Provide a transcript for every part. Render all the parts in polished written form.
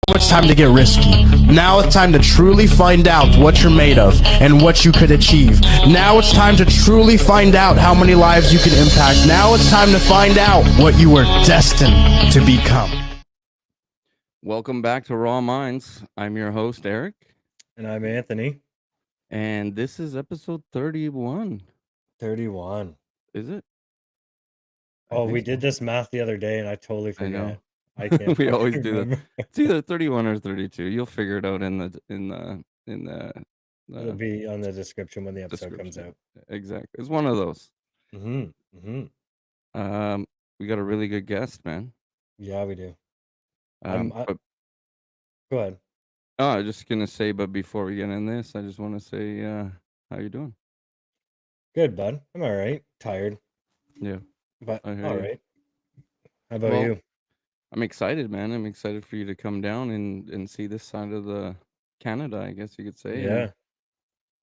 It's time to get risky. Now it's time to truly find out what you're made of and what you could achieve. Now it's time to truly find out how many lives you can impact. Now it's time to find out what you were destined to become. Welcome back to Raw Minds. I'm your host, Eric. And I'm Anthony. And this is episode 31. 31. Is it? Oh, we did this math the other day and I totally forgot. I can't. We always do that. It's either 31 or 32. You'll figure it out in the It'll be on the description when the episode comes out. Exactly. It's one of those. We got a really good guest, man. Yeah, we do. Go ahead. Oh, I was just gonna say, but before we get in this, I just want to say, how you doing? Good, bud. I'm all right. Tired. Yeah, but all right. How about you? I'm excited, man. I'm excited for you to come down and see this side of the Canada, I guess you could say. Yeah.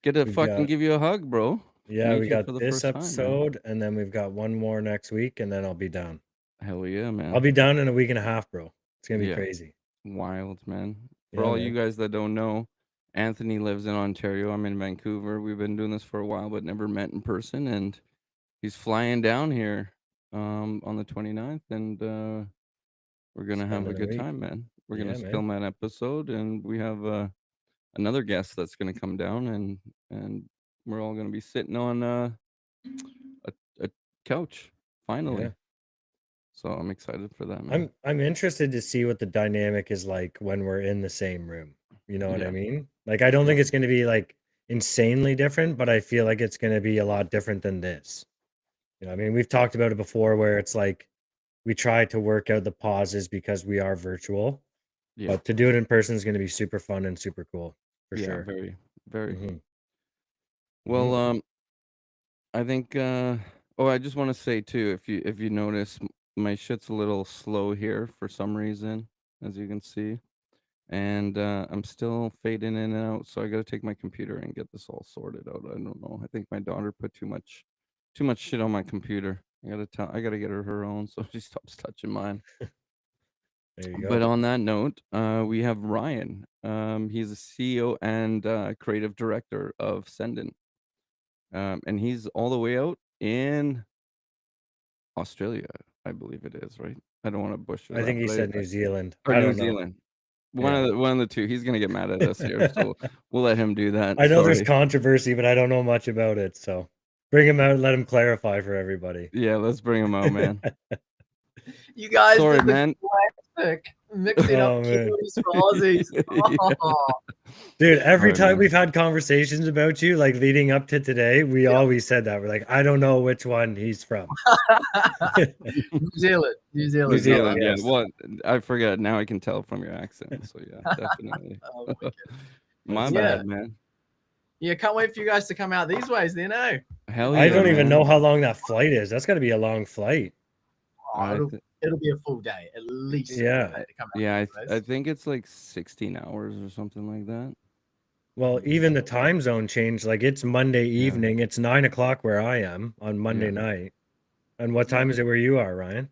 Get to give you a hug, bro. Yeah, we got this episode, and then we've got one more next week, and then I'll be down. Hell yeah, man. I'll be down in a week and a half, bro. It's gonna be crazy. Wild, man. For all you guys that don't know, Anthony lives in Ontario. I'm in Vancouver. We've been doing this for a while, but never met in person. And he's flying down here on the 29th, and we're gonna have a good time, man. We're gonna film that episode, and we have another guest that's gonna come down, and we're all gonna be sitting on a couch finally. Yeah. So I'm excited for that, man. I'm interested to see what the dynamic is like when we're in the same room. You know what I mean? Like, I don't think it's going to be like insanely different, but I feel like it's going to be a lot different than this. You know, I mean, we've talked about it before where it's like we try to work out the pauses because we are virtual. Yeah. But to do it in person is going to be super fun and super cool for sure. Very, very. Well, I think I just want to say too, if you notice, my shit's a little slow here for some reason, as you can see, and I'm still fading in and out, so I gotta take my computer and get this all sorted out. I don't know. I think my daughter put too much shit on my computer. I gotta get her own so she stops touching mine. There you go. But on that note, we have Ryan. He's a CEO and creative director of Sendin. And he's all the way out in Australia, I believe it is, right? I don't want to butcher that. I think he said New Zealand. Or New Zealand. One of the two. He's gonna get mad at us here, so we'll let him do that. I know there's controversy, but I don't know much about it, so bring him out and let him clarify for everybody. Yeah, let's bring him out, man. You guys, sorry, man. Mixing up Kiwis for Aussies. Dude, every time we've had conversations about you, like leading up to today, we always said that. We're like, I don't know which one he's from. New Zealand. Yeah. Well, I forget. Now I can tell from your accent. So yeah, definitely. My bad, man. Yeah, can't wait for you guys to come out these ways then, eh? Hell yeah, I don't even know how long that flight is. That's got to be a long flight. It'll be a full day, at least. Yeah. I think it's like 16 hours or something like that. Well, even the time zone changed. Like, it's Monday evening. It's 9 o'clock where I am on Monday night. And what time is it where you are, Ryan?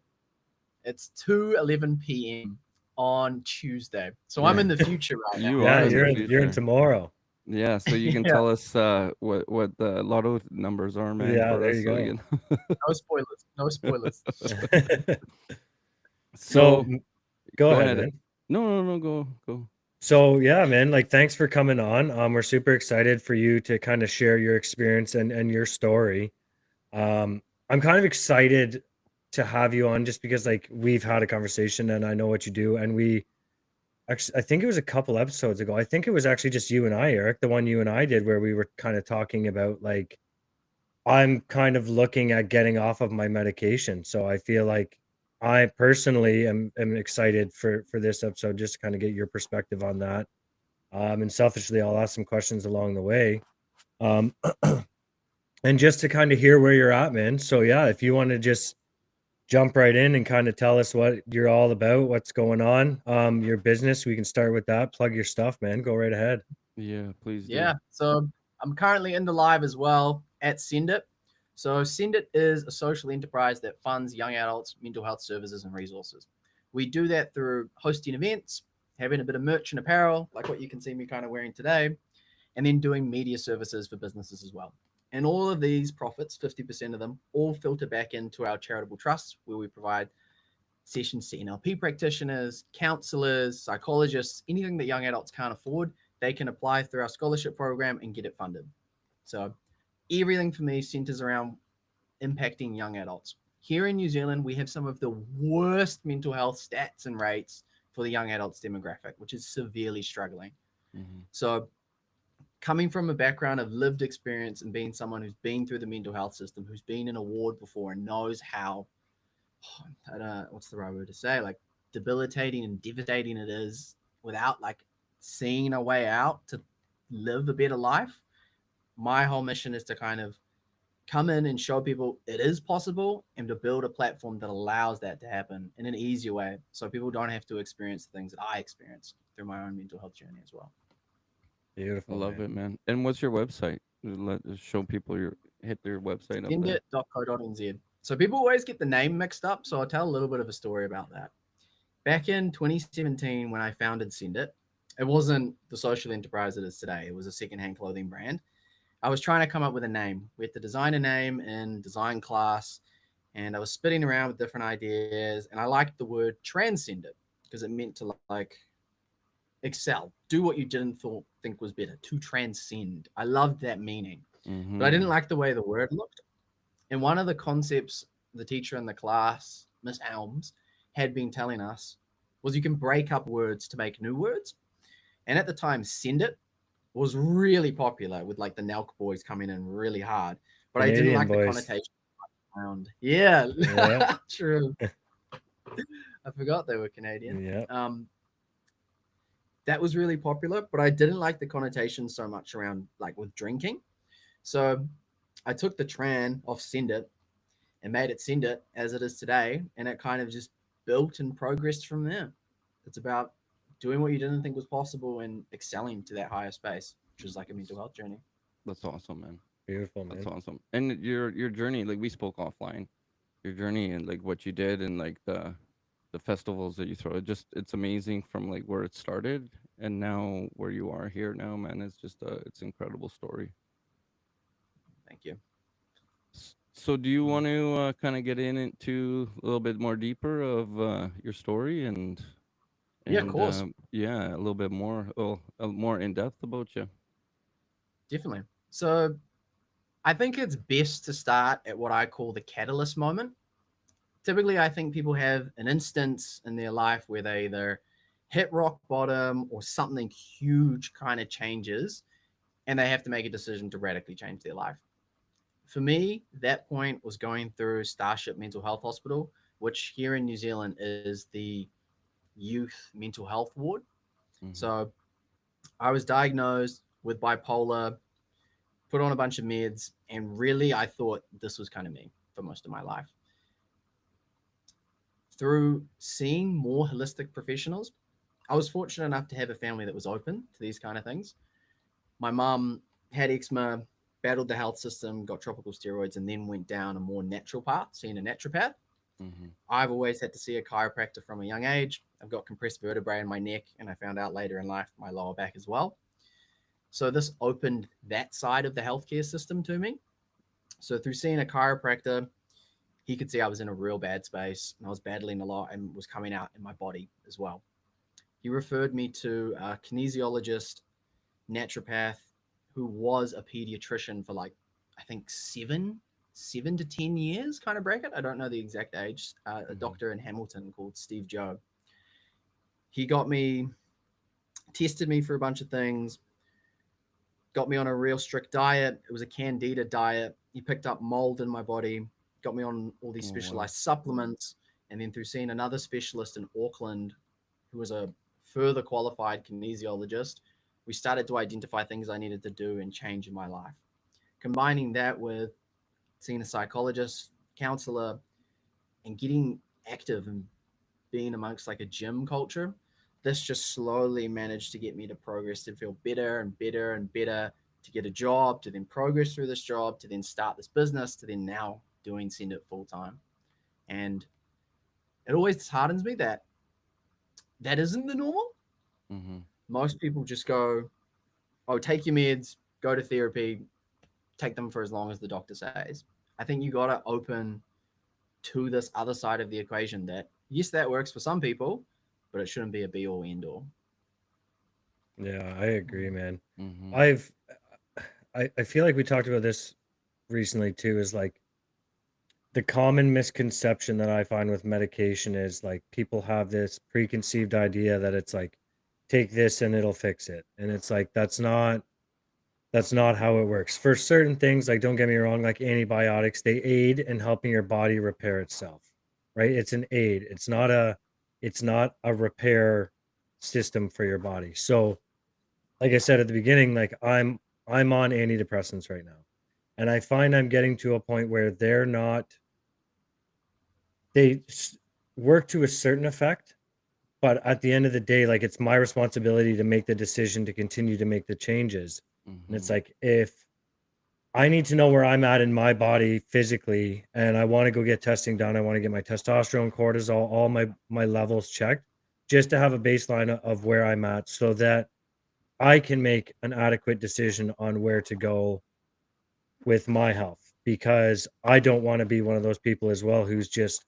It's 2:11 p.m. on Tuesday. So I'm in the future right now. You're in tomorrow. Yeah, so you can tell us what the lotto numbers are, man. Yeah, there you go. No spoilers. So go ahead, man. No, go. So yeah, man, like, thanks for coming on. We're super excited for you to kind of share your experience and your story. I'm kind of excited to have you on just because, like, we've had a conversation and I know what you do, and I think it was a couple episodes ago. I think it was actually just you and I, Eric, the one you and I did where we were kind of talking about, like, I'm kind of looking at getting off of my medication. So I feel like I personally am excited for this episode, just to kind of get your perspective on that. And selfishly, I'll ask some questions along the way. And just to kind of hear where you're at, man. So yeah, if you want to just jump right in and kind of tell us what you're all about, what's going on, your business, we can start with that. Plug your stuff, man. Go right ahead. Yeah, please do. Yeah, so I'm currently in the live as well at Sendit. So Sendit is a social enterprise that funds young adults, mental health services and resources. We do that through hosting events, having a bit of merch and apparel, like what you can see me kind of wearing today, and then doing media services for businesses as well. And all of these profits, 50% of them, all filter back into our charitable trusts, where we provide sessions to NLP practitioners, counselors, psychologists, anything that young adults can't afford, they can apply through our scholarship program and get it funded. So everything for me centers around impacting young adults. Here in New Zealand, we have some of the worst mental health stats and rates for the young adults demographic, which is severely struggling. Mm-hmm. So coming from a background of lived experience and being someone who's been through the mental health system, who's been in a ward before and knows how, I don't know, what's the right word to say, like debilitating and devastating it is without like seeing a way out to live a better life. My whole mission is to kind of come in and show people it is possible and to build a platform that allows that to happen in an easier way, so people don't have to experience the things that I experienced through my own mental health journey as well. Beautiful. I love it, man. And what's your website? Show people hit their website up there. Sendit.co.nz. So people always get the name mixed up, so I'll tell a little bit of a story about that. Back in 2017, when I founded Sendit, it wasn't the social enterprise it is today. It was a secondhand clothing brand. I was trying to come up with a name. We had to design a name in design class, and I was spitting around with different ideas, and I liked the word transcendent because it meant to like excel, do what you didn't think was better, to transcend. I loved that meaning, Mm-hmm. but I didn't like the way the word looked. And one of the concepts the teacher in the class, Miss Elms, had been telling us was you can break up words to make new words. And at the time, send it was really popular with like the Nelk boys coming in really hard. But I didn't Canadian like the boys. connotation around. Yeah, Yeah. true. I forgot they were Canadian. Yeah. That was really popular, but I didn't like the connotation so much around like with drinking. So I took the tran off Send It and made it Send It as it is today. And it kind of just built and progressed from there. It's about doing what you didn't think was possible and excelling to that higher space, which is like a mental health journey. That's awesome, man. Beautiful, man. That's awesome. And your journey, like we spoke offline, your journey and like what you did and like the festivals that you throw. It's amazing from like where it started and now where you are here now, man. It's just it's incredible story. Thank you. So do you want to kind of get into a little bit more deeper of your story and Yeah, of course. Yeah, a little bit more, more in depth about you. Definitely. So I think it's best to start at what I call the catalyst moment. Typically, I think people have an instance in their life where they either hit rock bottom or something huge kind of changes and they have to make a decision to radically change their life. For me, that point was going through Starship Mental Health Hospital, which here in New Zealand is the youth mental health ward. Mhm. So I was diagnosed with bipolar, put on a bunch of meds, and really I thought this was kind of me for most of my life. Through seeing more holistic professionals, I was fortunate enough to have a family that was open to these kind of things. My mom had eczema, battled the health system, got tropical steroids, and then went down a more natural path, seeing a naturopath. Mhm. I've always had to see a chiropractor from a young age. I've got compressed vertebrae in my neck, and I found out later in life my lower back as well. So this opened that side of the healthcare system to me. So through seeing a chiropractor, he could see I was in a real bad space and I was battling a lot and was coming out in my body as well. He referred me to a kinesiologist, naturopath, who was a pediatrician for like, I think 7 to 10 years kind of bracket. I don't know the exact age. A doctor in Hamilton called Steve Joe. He got me, tested me for a bunch of things, got me on a real strict diet. It was a candida diet. He picked up mold in my body, got me on all these specialized supplements. And then through seeing another specialist in Auckland, who was a further qualified kinesiologist, we started to identify things I needed to do and change in my life. Combining that with seeing a psychologist, counselor, and getting active and being amongst like a gym culture, this just slowly managed to get me to progress, to feel better and better and better, to get a job, to then progress through this job, to then start this business, to then now doing Send It full time. And it always disheartens me that that isn't the normal. Mm-hmm. Most people just go, oh, take your meds, go to therapy, take them for as long as the doctor says. I think you got to open to this other side of the equation that, yes, that works for some people, but it shouldn't be a be all end all. Yeah, I agree, man. Mm-hmm. I feel like we talked about this recently too, is like the common misconception that I find with medication is like people have this preconceived idea that it's like take this and it'll fix it. And it's like that's not how it works. For certain things, like don't get me wrong, like antibiotics, they aid in helping your body repair itself. Right? It's an aid. It's not a repair system for your body. So, like I said at the beginning, like I'm on antidepressants right now. And I find I'm getting to a point where they work to a certain effect, but at the end of the day, like it's my responsibility to make the decision to continue to make the changes. And it's Mm-hmm. like if I need to know where I'm at in my body physically, and I want to go get testing done, I want to get my testosterone, cortisol, all my levels checked, just to have a baseline of where I'm at, so that I can make an adequate decision on where to go with my health. Because I don't want to be one of those people as well who's just,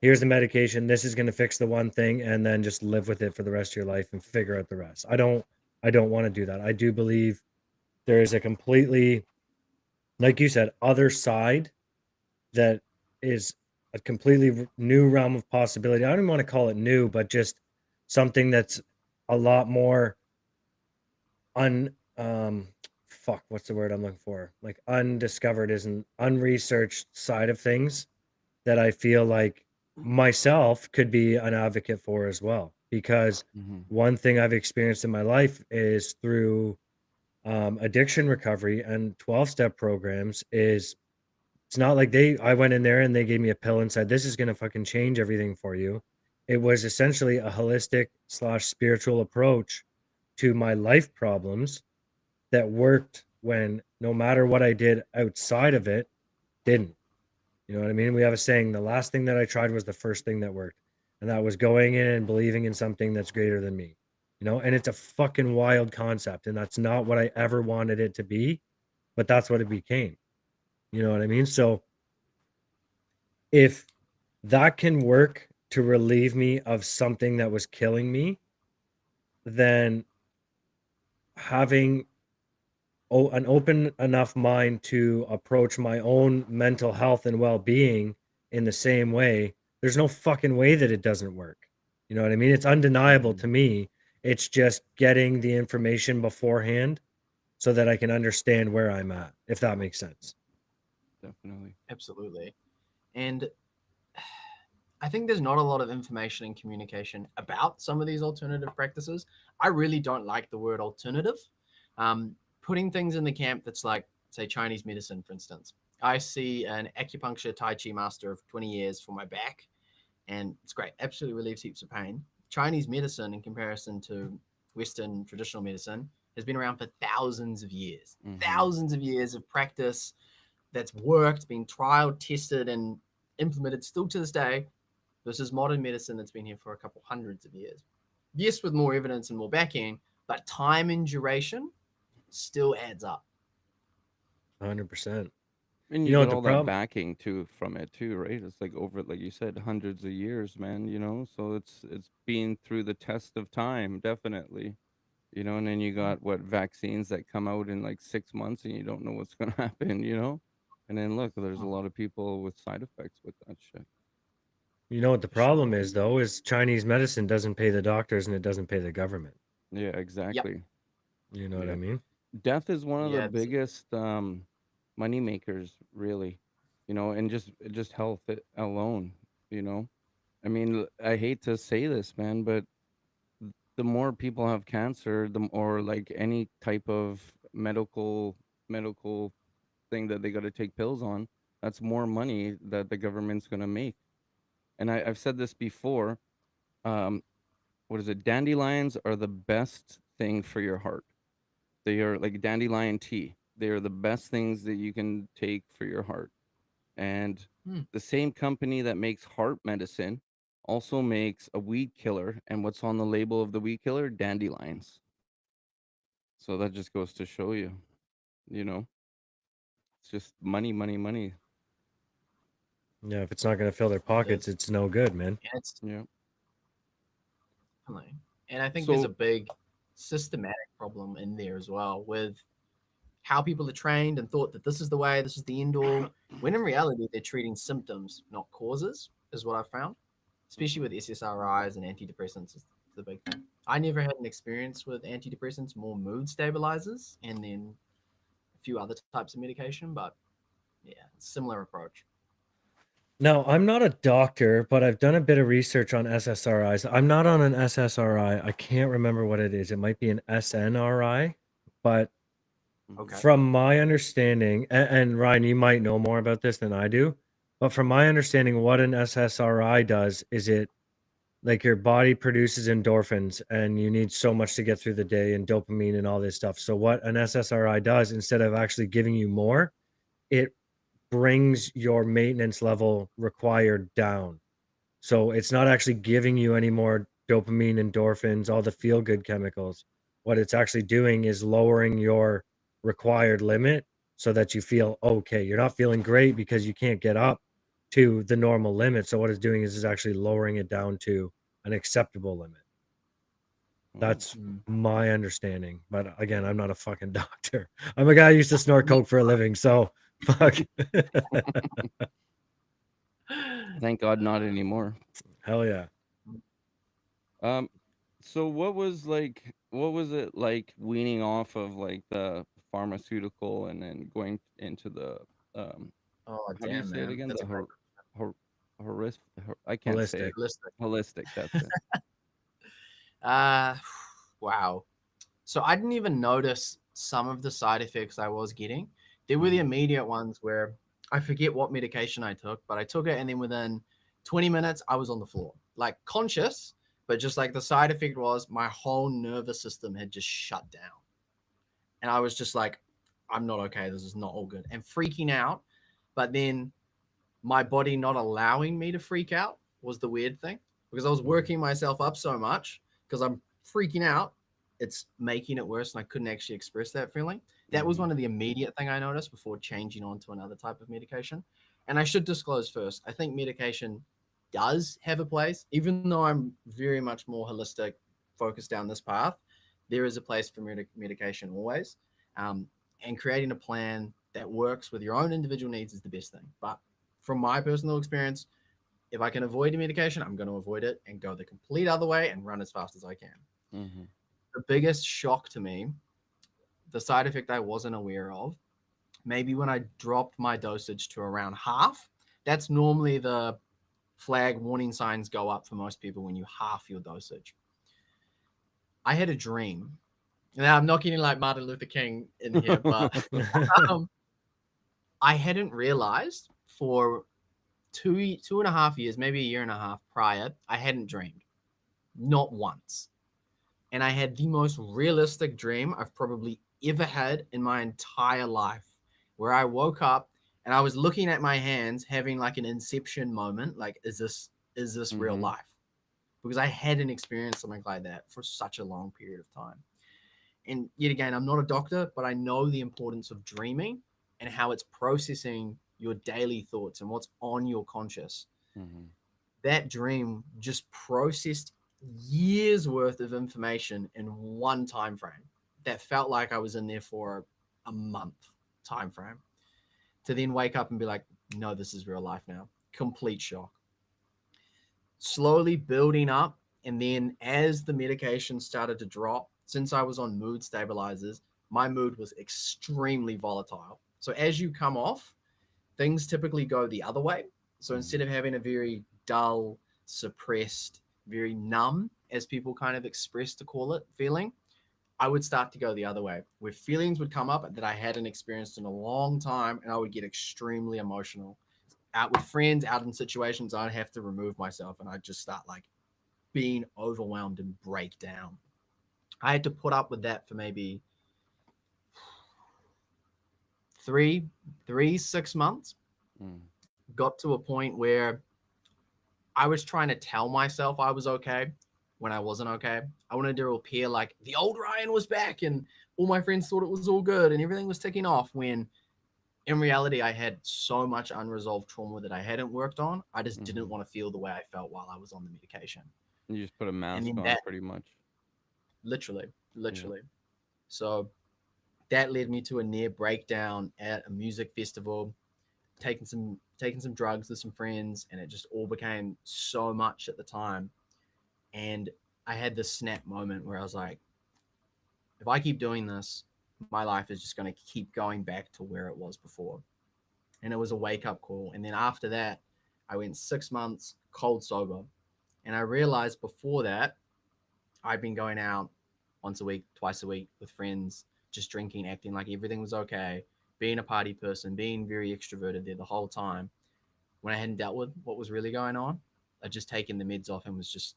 here's the medication, this is going to fix the one thing, and then just live with it for the rest of your life and figure out the rest. I don't want to do that. I do believe there is a completely, like you said, other side that is a completely new realm of possibility. I don't even want to call it new, but just something that's a lot more un fuck, what's the word I'm looking for? Like undiscovered, isn't unresearched side of things that I feel like myself could be an advocate for as well. Because Mm-hmm. one thing I've experienced in my life is through addiction recovery and 12-step programs is it's not like I went in there and they gave me a pill and said, this is going to fucking change everything for you. It was essentially a holistic slash spiritual approach to my life problems that worked when no matter what I did outside of it, didn't. You know what I mean? We have a saying, the last thing that I tried was the first thing that worked. And that was going in and believing in something that's greater than me. You know, and it's a fucking wild concept. And that's not what I ever wanted it to be, but that's what it became. You know what I mean? So if that can work to relieve me of something that was killing me, then having an open enough mind to approach my own mental health and well-being in the same way, there's no fucking way that it doesn't work. You know what I mean? It's undeniable Mhm. to me. It's just getting the information beforehand so that I can understand where I'm at, if that makes sense. Definitely. Absolutely. And I think there's not a lot of information and communication about some of these alternative practices. I really don't like the word alternative. Putting things in the camp that's like, say, Chinese medicine, for instance. I see an acupuncture Tai Chi master of 20 years for my back, and it's great. Absolutely relieves heaps of pain. Chinese medicine, in comparison to Western traditional medicine, has been around for thousands of years. Mhm. Thousands of years of practice that's worked, been trialed, tested, and implemented still to this day. Versus modern medicine that's been here for a couple hundreds of years. Yes, with more evidence and more backing, but time and duration still adds up. 100%. And You you know get what the all that problem? backing too from it too, right? It's like over, like you said, hundreds of years, man. You know, so it's been through the test of time, definitely. You know, and then you got what vaccines that come out in like 6 months, and you don't know what's gonna happen. You know, and then look, there's a lot of people with side effects with that shit. You know what the For sure. problem is, though, is Chinese medicine doesn't pay the doctors and it doesn't pay the government. Yeah, Yep. exactly. You know what I Yeah, mean? death is one of the Yeah. biggest money makers, really. You know, and just health alone. You know, I mean, I hate to say this, man, but the more people have cancer, the more like any type of medical thing that they got to take pills on, that's more money that the government's going to make. And I've said this before. Um, what is it? Dandelions are the best thing for your heart. They are like dandelion tea. They are the best things that you can take for your heart. And Hmm. the same company that makes heart medicine also makes a weed killer, and what's on the label of the weed killer? Dandelions. So that just goes to show you, you know, it's just money, money, money. Yeah, if it's not going to fill their pockets, it's no good, man. And it's Yeah. definitely. And I think there's a So big systematic problem in there as well with how people are trained and thought that this is the way, this is the end all, when in reality they're treating symptoms, not causes, is what I've found, especially with SSRIs and antidepressants is the big thing. I never had an experience with antidepressants, more mood stabilizers, and then a few other types of medication, but yeah, similar approach. Now, I'm not a doctor, but I've done a bit of research on SSRIs. I'm not on an SSRI. I can't remember what it is. It might be an SNRI, but Okay. from my understanding, and Ryan, you might know more about this than I do, but from my understanding, what an SSRI does is it like your body produces endorphins and you need so much to get through the day and dopamine and all this stuff. So what an SSRI does, instead of actually giving you more, it brings your maintenance level required down. So it's not actually giving you any more dopamine, endorphins, all the feel good chemicals. What it's actually doing is lowering your required limit so that you feel okay. You're not feeling great because you can't get up to the normal limit. So what it's doing is actually lowering it down to an acceptable limit. That's my understanding. But again, I'm not a fucking doctor. I'm a guy who used to snort coke for a living. So fuck. thank God not anymore. Hell yeah. So what was it like weaning off of like the pharmaceutical and then going into the Oh, how do you damn, say it man. again? That's The a great I can't say Holistic. it. holistic. Holistic, that's it. Wow. So I didn't even notice some of the side effects I was getting. There were the immediate ones where I forget what medication I took, but I took it and then within 20 minutes I was on the floor, like conscious, but just like the side effect was my whole nervous system had just shut down. And I was just like, I'm not okay. This is not all good. And freaking out. But then my body not allowing me to freak out was the weird thing because I was working myself up so much because I'm freaking out. It's making it worse and I couldn't actually express that feeling. That was one of the immediate thing I noticed before changing on to another type of medication. And I should disclose first, I think medication does have a place, even though I'm very much more holistic, focused down this path. There is a place for medication always. And creating a plan that works with your own individual needs is the best thing. But from my personal experience, if I can avoid a medication, I'm going to avoid it and go the complete other way and run as fast as I can. The biggest shock to me, the side effect I wasn't aware of, maybe when I dropped my dosage to around half, that's normally the flag warning signs go up for most people when you half your dosage. I had a dream. Now, I'm not getting like Martin Luther King in here, but I hadn't realized for 2.5 years, maybe a year and a half prior, I hadn't dreamed, not once. And I had the most realistic dream I've probably ever had in my entire life, where I woke up and I was looking at my hands, having like an inception moment, like, is this real life? Because I hadn't experienced something like that for such a long period of time. And yet again, I'm not a doctor, but I know the importance of dreaming and how it's processing your daily thoughts and what's on your conscious. That dream just processed years worth of information in one time frame that felt like I was in there for a month time frame, to then wake up and be like, no, this is real life now. Complete shock. Slowly building up. And then as the medication started to drop, since I was on mood stabilizers, my mood was extremely volatile. So as you come off, things typically go the other way. So instead of having a very dull, suppressed, very numb, as people kind of express to call it, feeling, I would start to go the other way, where feelings would come up that I hadn't experienced in a long time, and I would get extremely emotional. Out with friends, out in situations, I'd have to remove myself, and I'd just start like being overwhelmed and break down. I had to put up with that for maybe 6 months. Got to a point where I was trying to tell myself I was okay when I wasn't okay. I wanted to appear like the old Ryan was back and all my friends thought it was all good and everything was ticking off, when in reality I had so much unresolved trauma that I hadn't worked on. I just didn't want to feel the way I felt while I was on the medication. You just put a And mask then on, that pretty much. literally. So that led me to a near breakdown at a music festival, taking some drugs with some friends, and it just all became so much at the time. And I had this snap moment where I was like, if I keep doing this, my life is just going to keep going back to where it was before. And it was a wake up call. And then after that, I went 6 months cold sober. And I realized before that, I'd been going out once a week, twice a week with friends, just drinking, acting like everything was okay, being a party person, being very extroverted there the whole time. When I hadn't dealt with what was really going on, I'd just taken the meds off and was just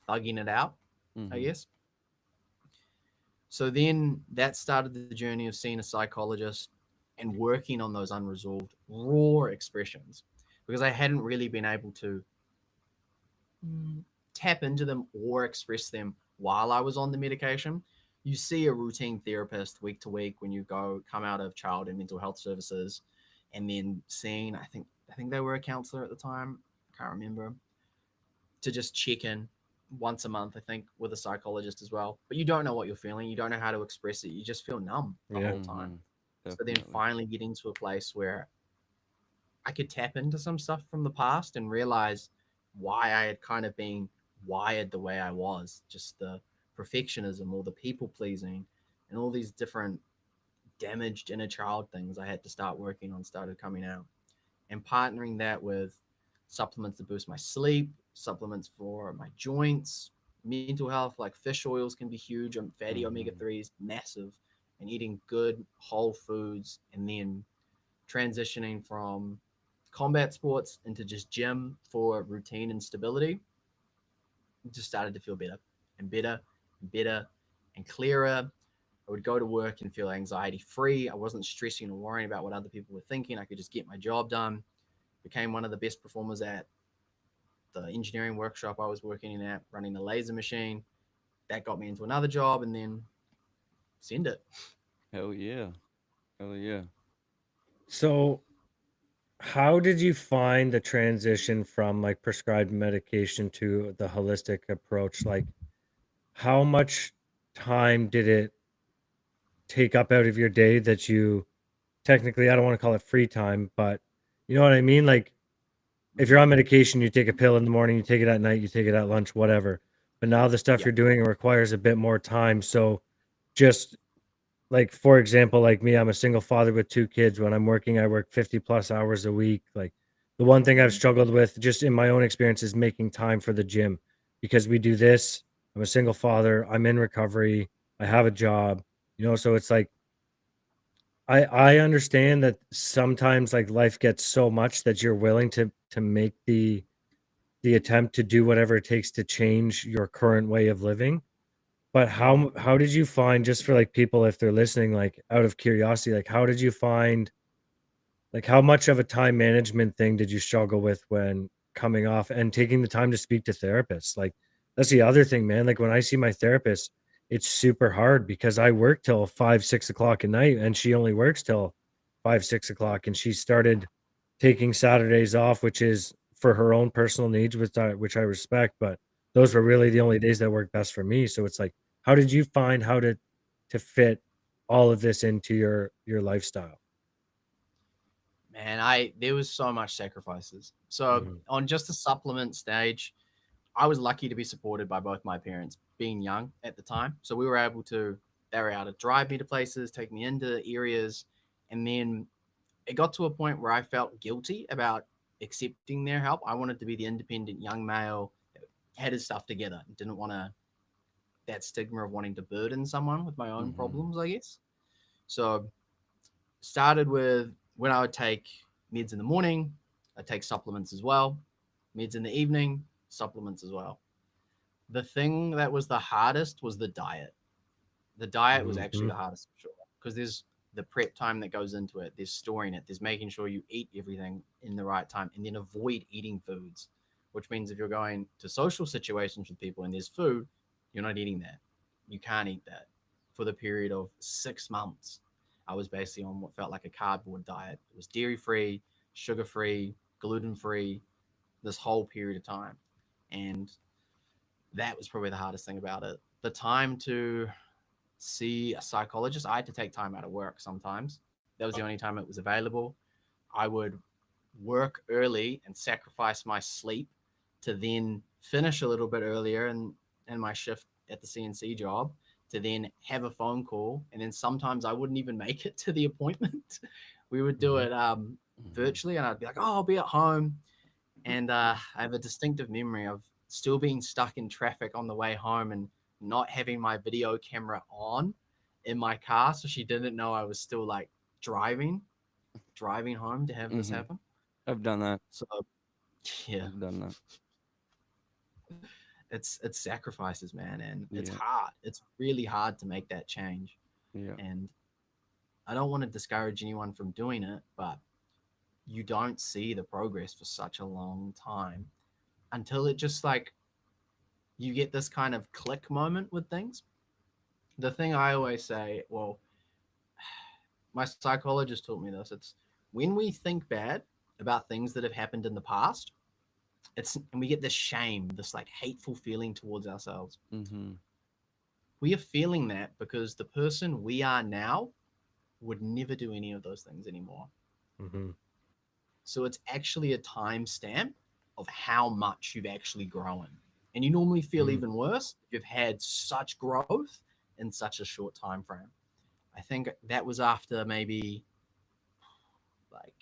thugging it out, I guess. So then that started the journey of seeing a psychologist and working on those unresolved raw expressions, because I hadn't really been able to tap into them or express them while I was on the medication. You see a routine therapist week to week when you come out of child and mental health services, and then seeing, I think they were a counselor at the time, I can't remember, to just check in once a month, I think, with a psychologist as well. But you don't know what you're feeling. You don't know how to express it. You just feel numb the whole time. So then finally getting to a place where I could tap into some stuff from the past and realize why I had kind of been wired the way I was, just the perfectionism or the people pleasing and all these different damaged inner child things I had to start working on started coming out. And partnering that with supplements to boost my sleep, supplements for my joints, mental health, like fish oils can be huge, fatty omega-3s, massive, and eating good whole foods, and then transitioning from combat sports into just gym for routine and stability, just started to feel better and better and better and clearer. I would go to work and feel anxiety free. I wasn't stressing or worrying about what other people were thinking. I could just get my job done. Became one of the best performers at the engineering workshop I was working in at, running the laser machine. That got me into another job, and then send it. Hell yeah. Hell yeah. So how did you find the transition from like prescribed medication to the holistic approach? Like, how much time did it take up out of your day that you technically, I don't want to call it free time, but you know what I mean? Like, if you're on medication, you take a pill in the morning, you take it at night, you take it at lunch, whatever. But now the stuff you're doing requires a bit more time. So just like, for example, like me, I'm a single father with 2 kids. When I'm working, I work 50 plus hours a week. Like, the one thing I've struggled with just in my own experience is making time for the gym, because we do this. I'm a single father. I'm in recovery. I have a job, so it's like, I understand that sometimes like life gets so much that you're willing to make the attempt to do whatever it takes to change your current way of living. But how did you find, just for like people if they're listening, like out of curiosity, like how did you find, like how much of a time management thing did you struggle with when coming off and taking the time to speak to therapists? Like, that's the other thing, man. Like, when I see my therapist, it's super hard because I work till 5, 6 o'clock at night and she only works till 5, 6 o'clock. And she started taking Saturdays off, which is for her own personal needs, which I respect, but those were really the only days that worked best for me. So it's like, how did you find how to fit all of this into your lifestyle? Man, there was so much sacrifices. So on just the supplement stage, I was lucky to be supported by both my parents, being young at the time. So they were able to drive me to places, take me into areas. And then it got to a point where I felt guilty about accepting their help. I wanted to be the independent young male that had his stuff together and didn't want that stigma of wanting to burden someone with my own problems, I guess. So started with when I would take meds in the morning, I'd take supplements as well. Meds in the evening, supplements as well. The thing that was the hardest was the diet. The diet was actually the hardest, for sure, because there's the prep time that goes into it. There's storing it. There's making sure you eat everything in the right time, and then avoid eating foods which means if you're going to social situations with people and there's food, you're not eating that. You can't eat that. For the period of 6 months, I was basically on what felt like a cardboard diet. It was dairy-free, sugar-free, gluten-free, this whole period of time. And that was probably the hardest thing about it. The time to see a psychologist, I had to take time out of work sometimes. That was the only time it was available. I would work early and sacrifice my sleep to then finish a little bit earlier in my shift at the CNC job, to then have a phone call. And then sometimes I wouldn't even make it to the appointment. We would do it virtually, and I'd be like, oh, I'll be at home. And I have a distinctive memory of still being stuck in traffic on the way home and not having my video camera on in my car. So she didn't know I was still like driving home to have this happen. I've done that. So yeah, I've done that. it's sacrifices, man. And it's Yeah. hard. It's really hard to make that change. Yeah. And I don't want to discourage anyone from doing it, but you don't see the progress for such a long time until it just like you get this kind of click moment with things. The thing I always say, well, my psychologist taught me this. It's when we think bad about things that have happened in the past, and we get this shame, this like hateful feeling towards ourselves. Mm-hmm. We are feeling that because the person we are now would never do any of those things anymore. Mm-hmm. So it's actually a timestamp of how much you've actually grown. And you normally feel even worse if you've had such growth in such a short time frame. I think that was after maybe like,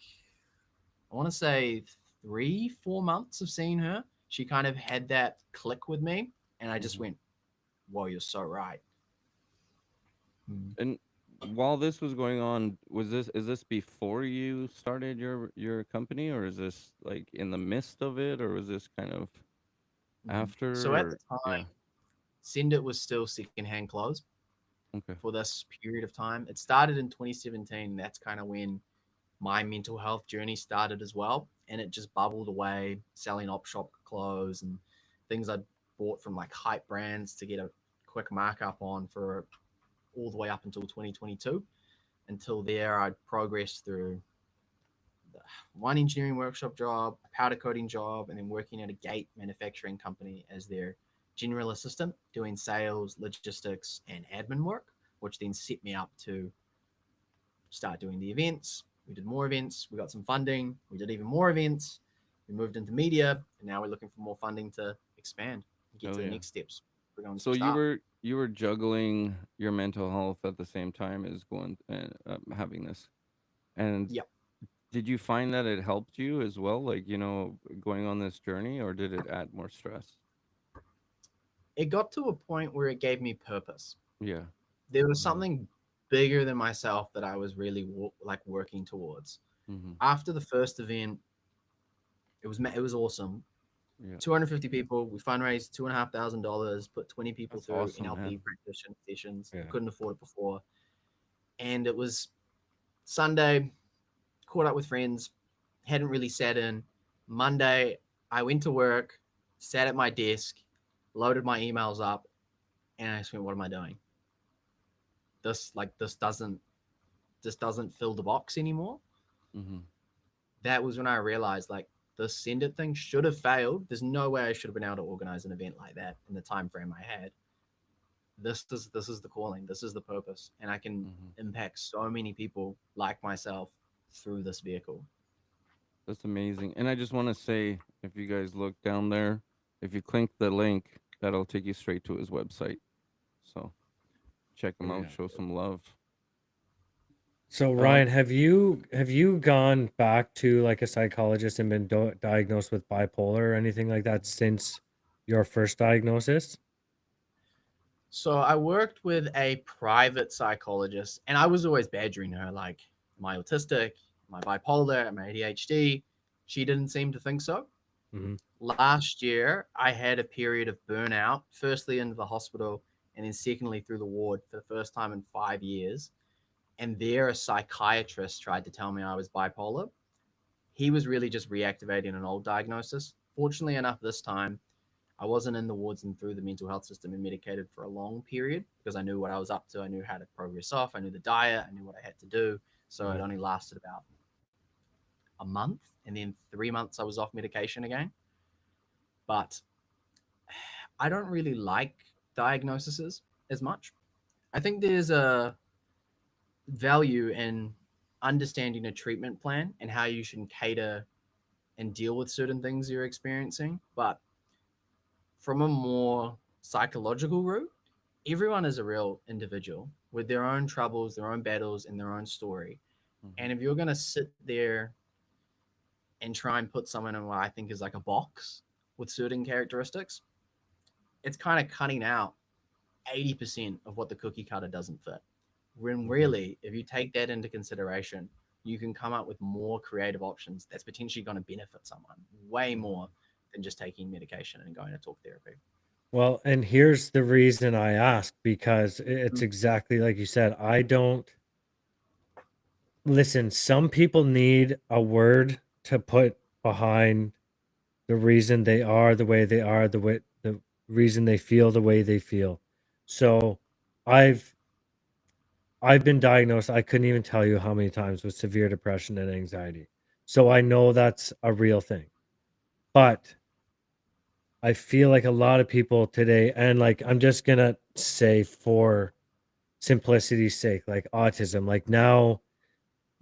I want to say 3-4 months of seeing her. She kind of had that click with me, and I just went, whoa, you're so right. And while this was going on, is this before you started your company, or is this like in the midst of it, or was this kind of after? So at the or- time, Send It was still secondhand clothes Okay. for this period of time. It started in 2017. That's kind of when my mental health journey started as well. And it just bubbled away, selling op shop clothes and things I'd bought from like hype brands to get a quick markup on for all the way up until 2022. Until there, I'd progressed through one engineering workshop job, a powder coating job, and then working at a gate manufacturing company as their general assistant, doing sales, logistics, and admin work, which then set me up to start doing the events. We did more events. We got some funding. We did even more events. We moved into media, and now we're looking for more funding to expand and get Oh, to the yeah. next steps. We're going to So start. you were juggling your mental health at the same time as going and having this, and Yep. did you find that it helped you as well, like going on this journey, or did it add more stress? It got to a point where it gave me purpose. Yeah. There was something bigger than myself that I was really working towards. Mm-hmm. After the first event, it was awesome. Yeah. 250 people. We fundraised $2,500, put 20 people That's through awesome, NLP man. practitioner sessions. Yeah. Couldn't afford it before. And it was Sunday, caught up with friends, hadn't really sat in. Monday, I went to work, sat at my desk, loaded my emails up, and I just went, what am I doing? This doesn't fill the box anymore. Mm-hmm. That was when I realized like the Send It thing should have failed. There's no way I should have been able to organize an event like that in the time frame I had. This is the calling. This is the purpose, and I can impact so many people like myself through this vehicle. That's amazing. And I just want to say, if you guys look down there, if you click the link, that'll take you straight to his website. So check him out, show some love. So Ryan, have you gone back to like a psychologist and been diagnosed with bipolar or anything like that since your first diagnosis? So I worked with a private psychologist, and I was always badgering her, like, am I autistic? Am I bipolar? Am I ADHD? She didn't seem to think so. Mm-hmm. Last year, I had a period of burnout, firstly into the hospital, and then secondly through the ward for the first time in 5 years. And there, a psychiatrist tried to tell me I was bipolar. He was really just reactivating an old diagnosis Fortunately enough, this time I wasn't in the wards and through the mental health system and medicated for a long period because I knew what I was up to. I knew how to progress off. I knew the diet. I knew what I had to do. So it only lasted about a month, and then 3 months I was off medication again. But I don't really like diagnoses as much. I think there's a value in understanding a treatment plan and how you should cater and deal with certain things you're experiencing. But from a more psychological route, everyone is a real individual with their own troubles, their own battles, and their own story. And if you're going to sit there and try and put someone in what I think is like a box with certain characteristics, it's kind of cutting out 80% of what the cookie cutter doesn't fit. When really, if you take that into consideration, you can come up with more creative options that's potentially going to benefit someone way more than just taking medication and going to talk therapy. Well, and here's the reason I ask, because it's exactly like you said. I don't listen. Some people need a word to put behind the reason they are the way they are, the reason they feel the way they feel. So I've I've been diagnosed, I couldn't even tell you how many times, with severe depression and anxiety. So I know that's a real thing. But I feel like a lot of people today, and like I'm just gonna say for simplicity's sake, like autism, like now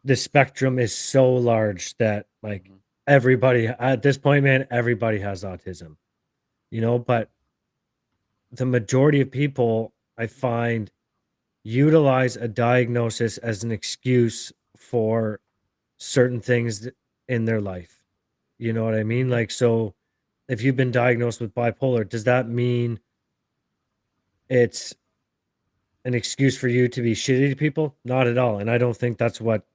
the spectrum is so large that like everybody at this point, man, everybody has autism, but the majority of people I find utilize a diagnosis as an excuse for certain things in their life. You know what I mean? Like, so if you've been diagnosed with bipolar, does that mean it's an excuse for you to be shitty to people? Not at all. And I don't think that's what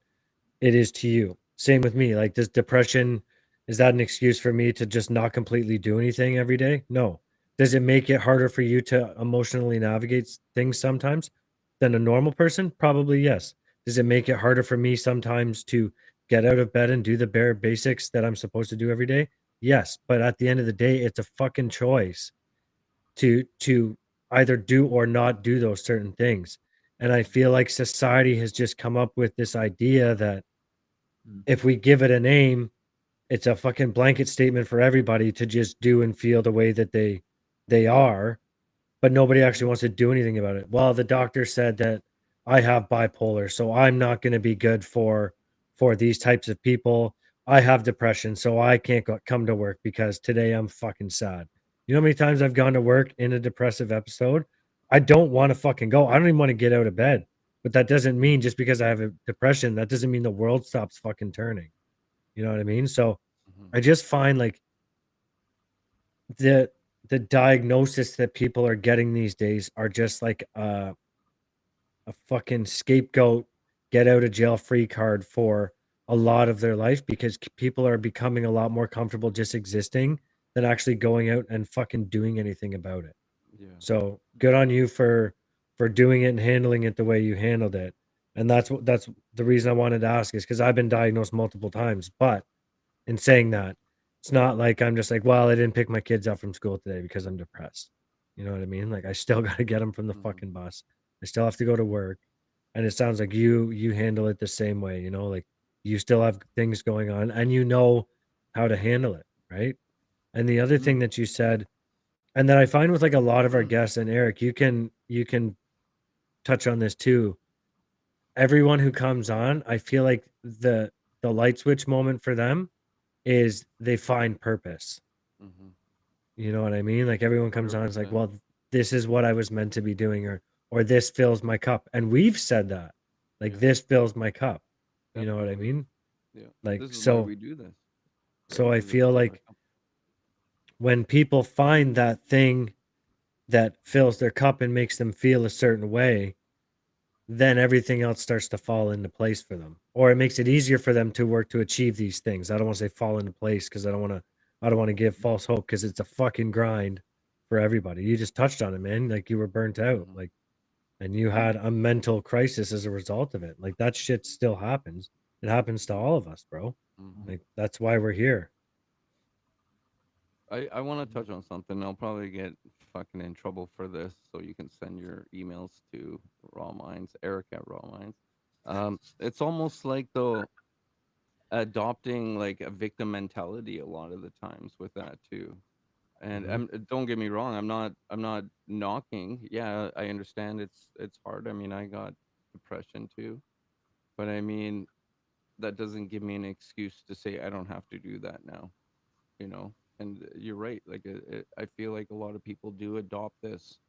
it is to you. Same with me. Like, does depression, is that an excuse for me to just not completely do anything every day? No. Does it make it harder for you to emotionally navigate things sometimes than a normal person? Probably yes. Does it make it harder for me sometimes to get out of bed and do the bare basics that I'm supposed to do every day? Yes. But at the end of the day, it's a fucking choice to either do or not do those certain things. And I feel like society has just come up with this idea that if we give it a name, it's a fucking blanket statement for everybody to just do and feel the way that they are, but nobody actually wants to do anything about it. Well, the doctor said that I have bipolar, so I'm not going to be good for these types of people. I have depression, so I can't come to work because today I'm fucking sad. You know how many times I've gone to work in a depressive episode? I don't want to fucking go. I don't even want to get out of bed. But that doesn't mean just because I have a depression, that doesn't mean the world stops fucking turning. You know what I mean? So I just find like the diagnosis that people are getting these days are just like a fucking scapegoat, get out of jail free card for a lot of their life, because people are becoming a lot more comfortable just existing than actually going out and fucking doing anything about it. Yeah. So good on you for doing it and handling it the way you handled it. And that's the reason I wanted to ask, is because I've been diagnosed multiple times. But in saying that, it's not like I'm just like, well, I didn't pick my kids up from school today because I'm depressed. You know what I mean? Like, I still got to get them from the fucking bus. I still have to go to work. And it sounds like you handle it the same way, like you still have things going on and you know how to handle it, right? And the other thing that you said, and that I find with like a lot of our guests, and Eric, you can touch on this too. Everyone who comes on, I feel like the light switch moment for them is they find purpose. You know what I mean? Like everyone comes on, it's like, 100%. well, this is what I was meant to be doing, or this fills my cup. And we've said that, like, this fills my cup. You know what I mean? Yeah. Like, This is why so we do this. I Because it feel fills our like cup. when people find that thing that fills their cup and makes them feel a certain way, then everything else starts to fall into place for them, or it makes it easier for them to work to achieve these things. I don't want to say fall into place, because I don't want to give false hope, because it's a fucking grind for everybody. You just touched on it, man. Like, you were burnt out, like, and you had a mental crisis as a result of it. Like, that shit still happens. It happens to all of us, bro. Like, that's why we're here. I want to touch on something. I'll probably get fucking in trouble for this, so you can send your emails to Raw Minds, Eric at Raw Minds. It's almost like though adopting like a victim mentality a lot of the times with that too. And Mhm. don't get me wrong, I'm not knocking. Yeah, I understand it's hard. I mean, I got depression too, but I mean that doesn't give me an excuse to say I don't have to do that now. You know, and you're right. Like I feel like a lot of people do adopt this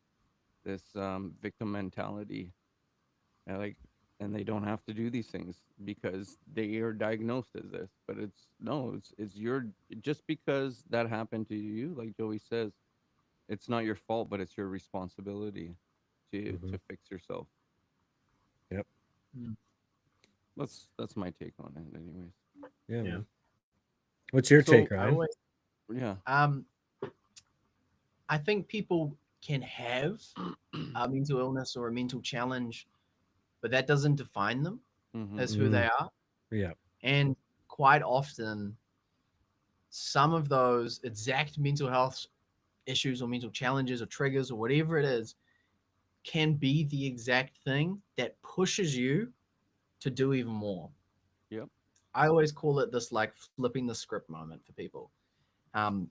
victim mentality, and like, and they don't have to do these things because they are diagnosed as this. But it's no, it's your, just because that happened to you, like Joey says, it's not your fault, but it's your responsibility Mhm. to fix yourself. Yep. Mm, That's my take on it, anyways. Yeah, yeah. man. What's your So take, I Ryan? always yeah. um I think people can have a mental illness or a mental challenge, but that doesn't define them Mm-hmm. as who they Mm, are. yeah. And quite often, some of those exact mental health issues or mental challenges or triggers or whatever it is can be the exact thing that pushes you to do even more. Yep. I always call it this like flipping the script moment for people. Um,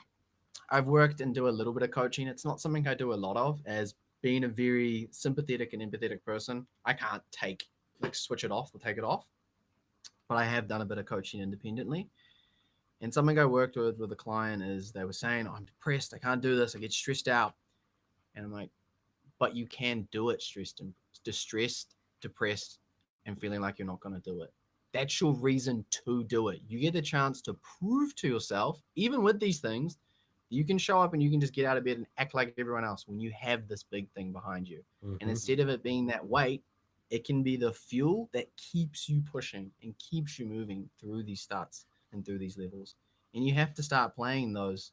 I've worked and do a little bit of coaching. It's not something I do a lot of, as being a very sympathetic and empathetic person. I can't take like switch it off or take it off, but I have done a bit of coaching independently. And something I worked with a client is they were saying, oh, I'm depressed. I can't do this. I get stressed out. And I'm like, but you can do it stressed and distressed, depressed, and feeling like you're not going to do it. That's your reason to do it. You get the chance to prove to yourself, even with these things, you can show up and you can just get out of bed and act like everyone else when you have this big thing behind you. And Mhm. instead of it being that weight, it can be the fuel that keeps you pushing and keeps you moving through these starts and through these levels. And you have to start playing those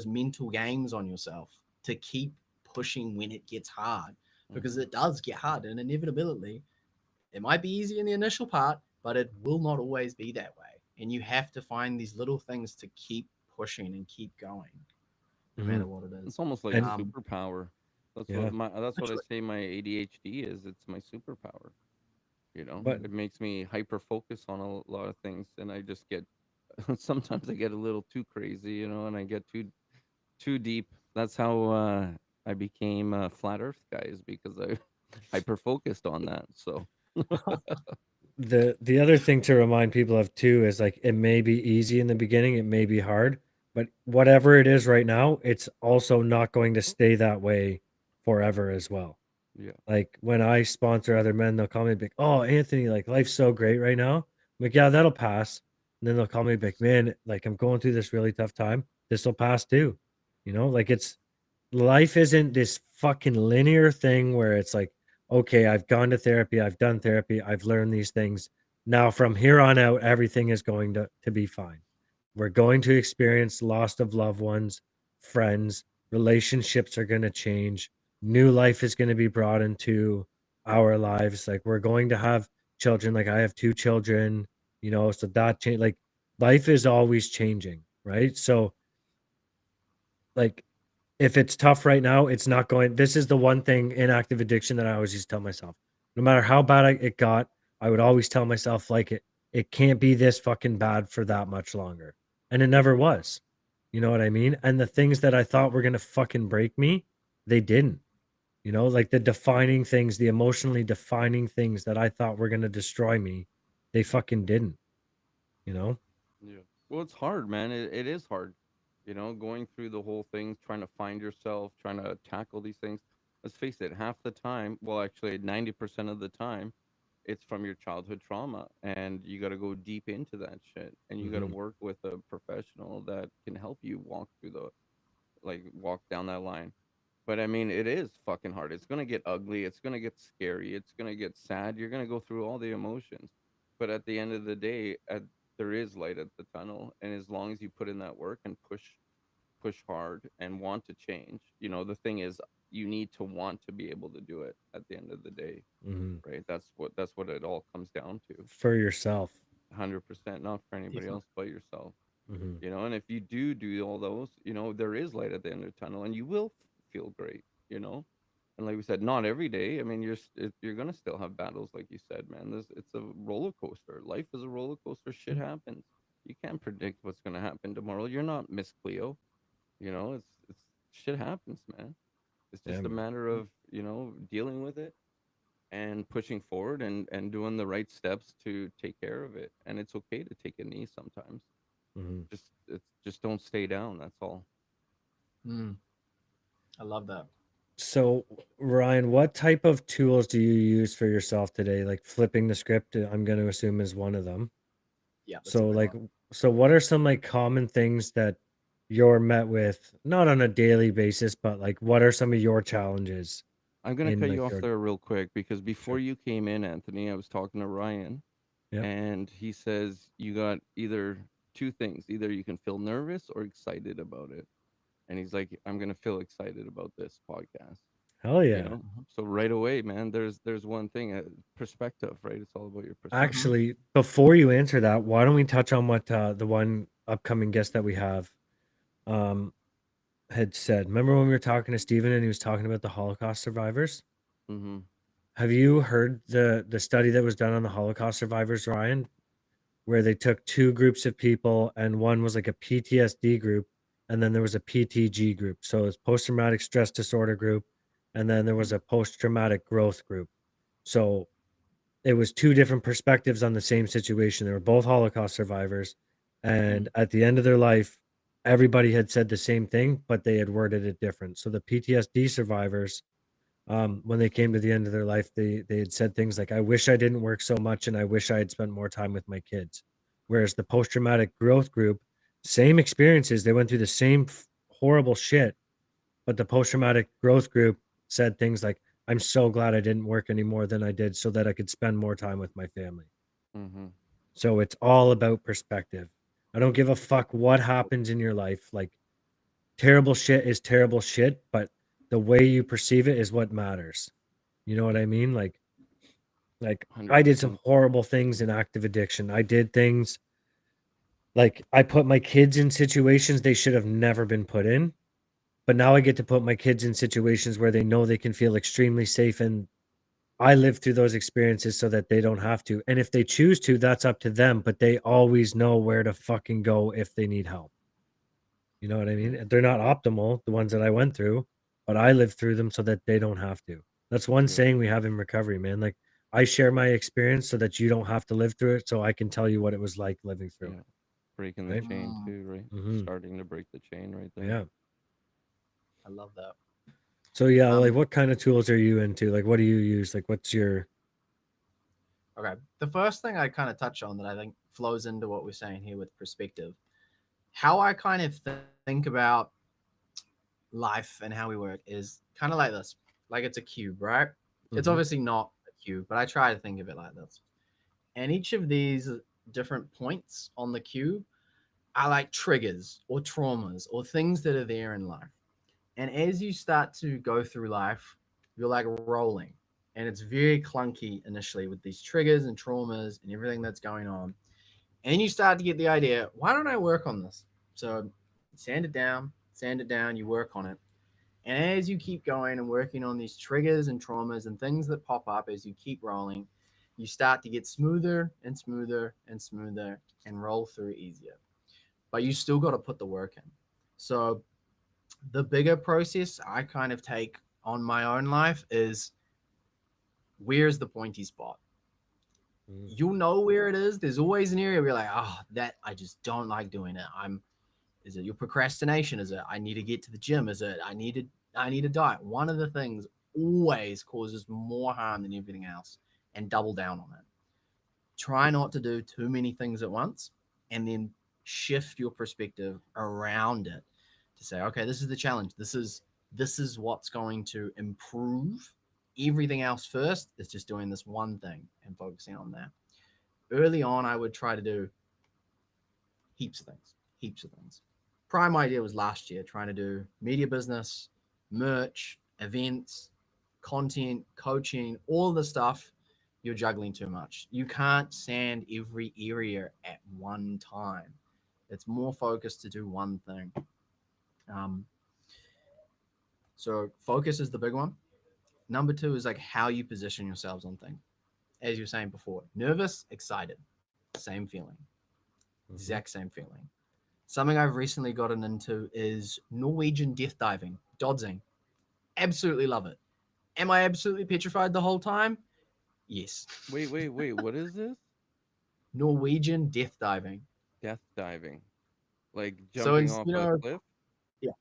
mental games on yourself to keep pushing when it gets hard, because Mm-hmm. it does get hard, and inevitably it might be easy in the initial part, but it will not always be that way. And you have to find these little things to keep pushing and keep going no matter Mhm. what it It's is. almost like a And superpower. yeah, That's what I Literally. say my ADHD is. It's my superpower. You know, but it makes me hyper focus on a lot of things, and I just get sometimes I get a little too crazy, you know, and I get too deep. That's how I became a flat Earth guy, is because I hyper focused on that. So the other thing to remind people of too is like it may be easy in the beginning, it may be hard, but whatever it is right now, it's also not going to stay that way forever as well. yeah, Like when I sponsor other men, they'll call me like, "Oh, Anthony, like life's so great right now." I'm like, "Yeah, that'll pass." And then they'll call me like, "Man, like I'm going through this really tough time. This will pass too." Like it's life isn't this fucking linear thing where it's like, okay, I've gone to therapy, I've done therapy, I've learned these things. Now from here on out, everything is going to be fine. We're going to experience loss of loved ones, friends, relationships are going to change. New life is going to be brought into our lives. Like we're going to have children. Like I have two children, so that change, like life is always changing, right? So like if it's tough right now, it's not going. This is the one thing in active addiction that I always used to tell myself. No matter how bad it got, I would always tell myself like it can't be this fucking bad for that much longer. And it never was. You know what I mean? And the things that I thought were gonna fucking break me, they didn't. Like the defining things, the emotionally defining things that I thought were gonna destroy me, they fucking didn't, you know? yeah. Well, it's hard, man. It is hard. You know, going through the whole thing, trying to find yourself, trying to tackle these things. Let's face it, half the time, well, actually, 90% of the time, it's from your childhood trauma, and you got to go deep into that shit, and you got to Hmm. work with a professional that can help you walk through walk down that line. But I mean, it is fucking hard. It's gonna get ugly. It's gonna get scary. It's gonna get sad. You're gonna go through all the emotions. But at the end of the day, there is light at the tunnel, and as long as you put in that work and push hard and want to change, the thing is, you need to want to be able to do it. At the end of the day, Hmm. right? That's what it all comes down to. For yourself. 100%, not for anybody Definitely. else but yourself. Mhm. you know. And if you do all those, you know, there is light at the end of the tunnel, and you will feel great, you know. And like we said, not every day. I mean, you're gonna still have battles, like you said, man. It's a roller coaster. Life is a roller coaster. Shit happens. You can't predict what's gonna happen tomorrow. You're not Miss Cleo, you know. It's shit happens, man. It's Yeah, just a man. matter of, you know, dealing with it and pushing forward and doing the right steps to take care of it. And it's okay to take a knee sometimes. Mhm. Just don't stay down. That's all. Mm, I love that. So, Ryan, what type of tools do you use for yourself today? Like flipping the script, I'm going to assume is one of them. Yeah, that's a So, big like, one. so what are some like common things that you're met with, not on a daily basis, but like, what are some of your challenges I'm gonna in cut like you off your, there real quick because before sure. you came in, Anthony, I was talking to Ryan, Yep. and he says you got either two things: either you can feel nervous or excited about it. And he's like, I'm gonna feel excited about this podcast, Hell you yeah. know. So right away, man, there's one thing, perspective, right? It's all about your Mm-hmm. perspective. Actually, before you answer that, why don't we touch on what the one upcoming guest that we have um had said? Remember when we were talking to Steven and he was talking about the Holocaust survivors? Mm-hmm. Have you heard the study that was done on the Holocaust survivors, Ryan, where they took two groups of people and one was like a PTSD group and then there was a PTG group. So it's post traumatic stress disorder group and then there was a post traumatic growth group. So it was two different perspectives on the same situation. They were both Holocaust survivors and at the end of their life everybody had said the same thing but they had worded it different. So the PTSD survivors when they came to the end of their life, they had said things like, "I wish I didn't work so much, and I wish I had spent more time with my kids." Whereas the post traumatic growth group, same experiences, they went through the same horrible shit, but the post traumatic growth group said things like, "I'm so glad I didn't work any more than I did, so that I could spend more time with my family." Mm-hmm. So it's all about perspective. I don't give a fuck what happens in your life. Like terrible shit is terrible shit, but the way you perceive it is what matters. You know what I mean? Like I did some 100%. horrible things in active addiction. I did things like I put my kids in situations they should have never been put in, but now I get to put my kids in situations where they know they can feel extremely safe and I live through those experiences so that they don't have to. And if they choose to, that's up to them, but they always know where to fucking go if they need help. You know what I mean? They're not optimal, the ones that I went through, but I lived through them so that they don't have to. That's one Yeah. saying we have in recovery, man. Like I share my experience so that you don't have to live through it, so I can tell you what it was like living through Yeah. it. Breaking the Right? chain Mm, too, right? Hmm. Starting to break the chain right there. Yeah. I love that. So yeah, like Um, what kind of tools are you into? Like what do you use? Like what's your okay. The first thing I kind of touch on that I think flows into what we're saying here with perspective, how I kind of think about life and how we work is kind of like this. Like it's a cube, right? It's Mhm. obviously not a cube, but I try to think of it like this. And each of these different points on the cube are like triggers or traumas or things that are there in life. And as you start to go through life, you're like rolling. And it's very clunky initially with these triggers and traumas and everything that's going on. And you start to get the idea, why don't I work on this? So sand it down, you work on it. And as you keep going and working on these triggers and traumas and things that pop up as you keep rolling, you start to get smoother and smoother and smoother and roll through easier. But you still got to put the work in. So the bigger process I kind of take on my own life is, where's the pointy spot? Mhm. You'll know where it is. There's always an area where you're like, oh, that I just don't like doing it. Is it your procrastination? Is it I need to get to the gym? Is it I need a diet? One of the things always causes more harm than everything else, and double down on it. Try not to do too many things at once, and then shift your perspective around it to say, okay, this is the challenge. This is what's going to improve. Everything else first is just doing this one thing and focusing on that. Early on, I would try to do heaps of things, heaps of things. Prime idea was last year trying to do media business, merch, events, content, coaching, all the stuff. You're juggling too much. You can't sand every area at one time. It's more focused to do one thing. So focus is the big one. Number two is like how you position yourselves on things. As you were saying before, nervous, excited, same feeling, exact same feeling. Something I've recently gotten into is Norwegian death diving, dodzing. Absolutely love it. Am I absolutely petrified the whole time? Yes. Wait. What is this? Norwegian death diving. Death diving, like So, jumping off a cliff. yeah.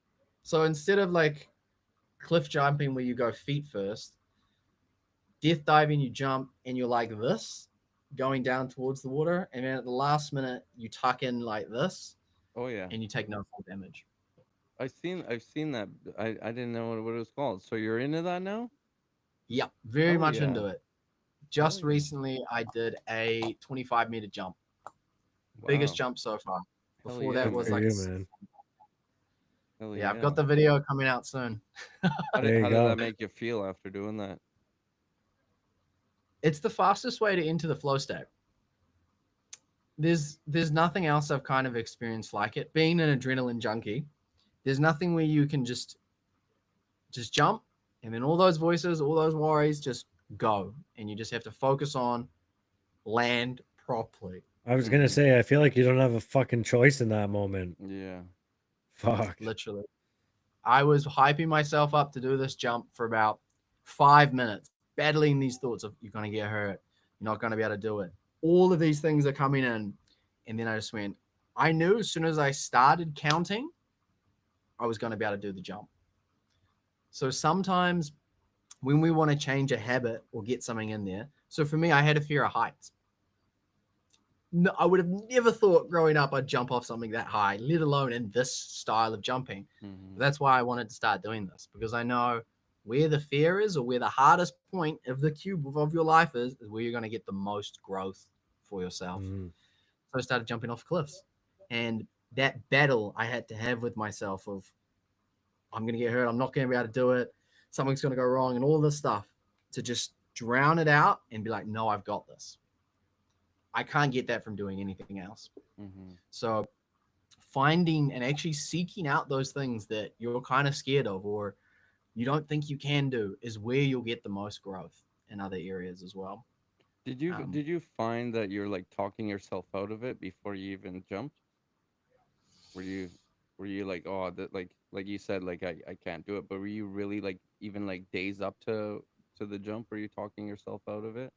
So instead of like cliff jumping where you go feet first, death diving, you jump and you're like this, going down towards the water, and then at the last minute you tuck in like this, Oh yeah, and you take no full damage. I've seen that. I didn't know what it was called. So you're into that now? Yep, very Hell much yeah. into it. Just Hell yeah. recently, I did a 25-meter jump, biggest Wow. jump so far. Hell Before yeah, that was For like, you, man. Hell yeah, I've got the video coming out soon. How There you did go. that make you feel after doing that? It's the fastest way to enter the flow state. There's nothing else I've kind of experienced like it. Being an adrenaline junkie, there's nothing where you can just jump and then all those voices, all those worries just go, and you just have to focus on land properly. I was gonna Mhm. say, I feel like you don't have a fucking choice in that moment. Yeah. Fuck. Literally, I was hyping myself up to do this jump for about 5 minutes, battling these thoughts of you're gonna get hurt, you're not gonna be able to do it. All of these things are coming in, and then I just went. I knew as soon as I started counting, I was gonna be able to do the jump. So sometimes when we want to change a habit or get something in there. So for me, I had a fear of heights. No, I would have never thought growing up I'd jump off something that high, let alone in this style of jumping. Mhm. That's why I wanted to start doing this, because I know where the fear is, or where the hardest point of the cube of your life is where you're going to get the most growth for yourself. Mhm. So I started jumping off cliffs. And that battle I had to have with myself of I'm going to get hurt, I'm not going to be able to do it, something's going to go wrong, and all this stuff, to just drown it out and be like, no, I've got this. I can't get that from doing anything else. Mhm. So finding and actually seeking out those things that you're kind of scared of or you don't think you can do is where you'll get the most growth in other areas as well. Did you Um, did you find that you're like talking yourself out of it before you even jumped? Were you like, oh, that like you said, like I can't do it, but were you really like even like days up to the jump? Were you talking yourself out of it?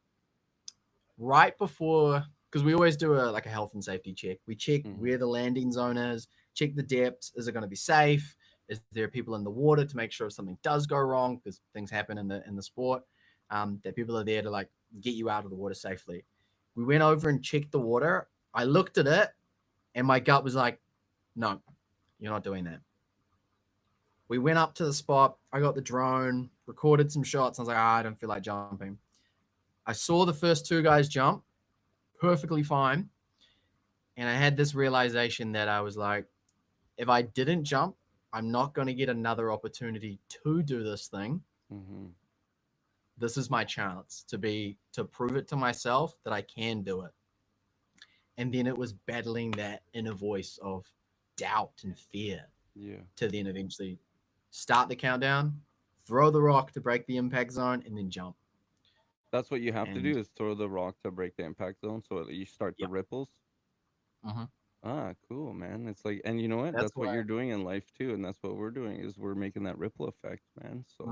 right before, because we always do a health and safety check. We check Mhm. where the landing zone is, check the depths. Is it going to be safe? Is there people in the water to make sure if something does go wrong, because things happen in the sport, that people are there to like get you out of the water safely. We went over and checked the water. I looked at it, and my gut was like, no, you're not doing that. We went up to the spot. I got the drone, recorded some shots. I was like, I don't feel like jumping. I saw the first two guys jump perfectly fine. And I had this realization that I was like, if I didn't jump, I'm not going to get another opportunity to do this thing. Mhm. This is my chance to prove it to myself that I can do it. And then it was battling that inner voice of doubt and fear Yeah. to then eventually start the countdown, throw the rock to break the impact zone, and then jump. That's what you have to And do is throw the rock to break the impact zone so you start the Yep. ripples. Mhm. Ah, cool, man. It's like, and you know what? That's That's what why you're doing in life too, and that's what we're doing is we're making that ripple effect, man. So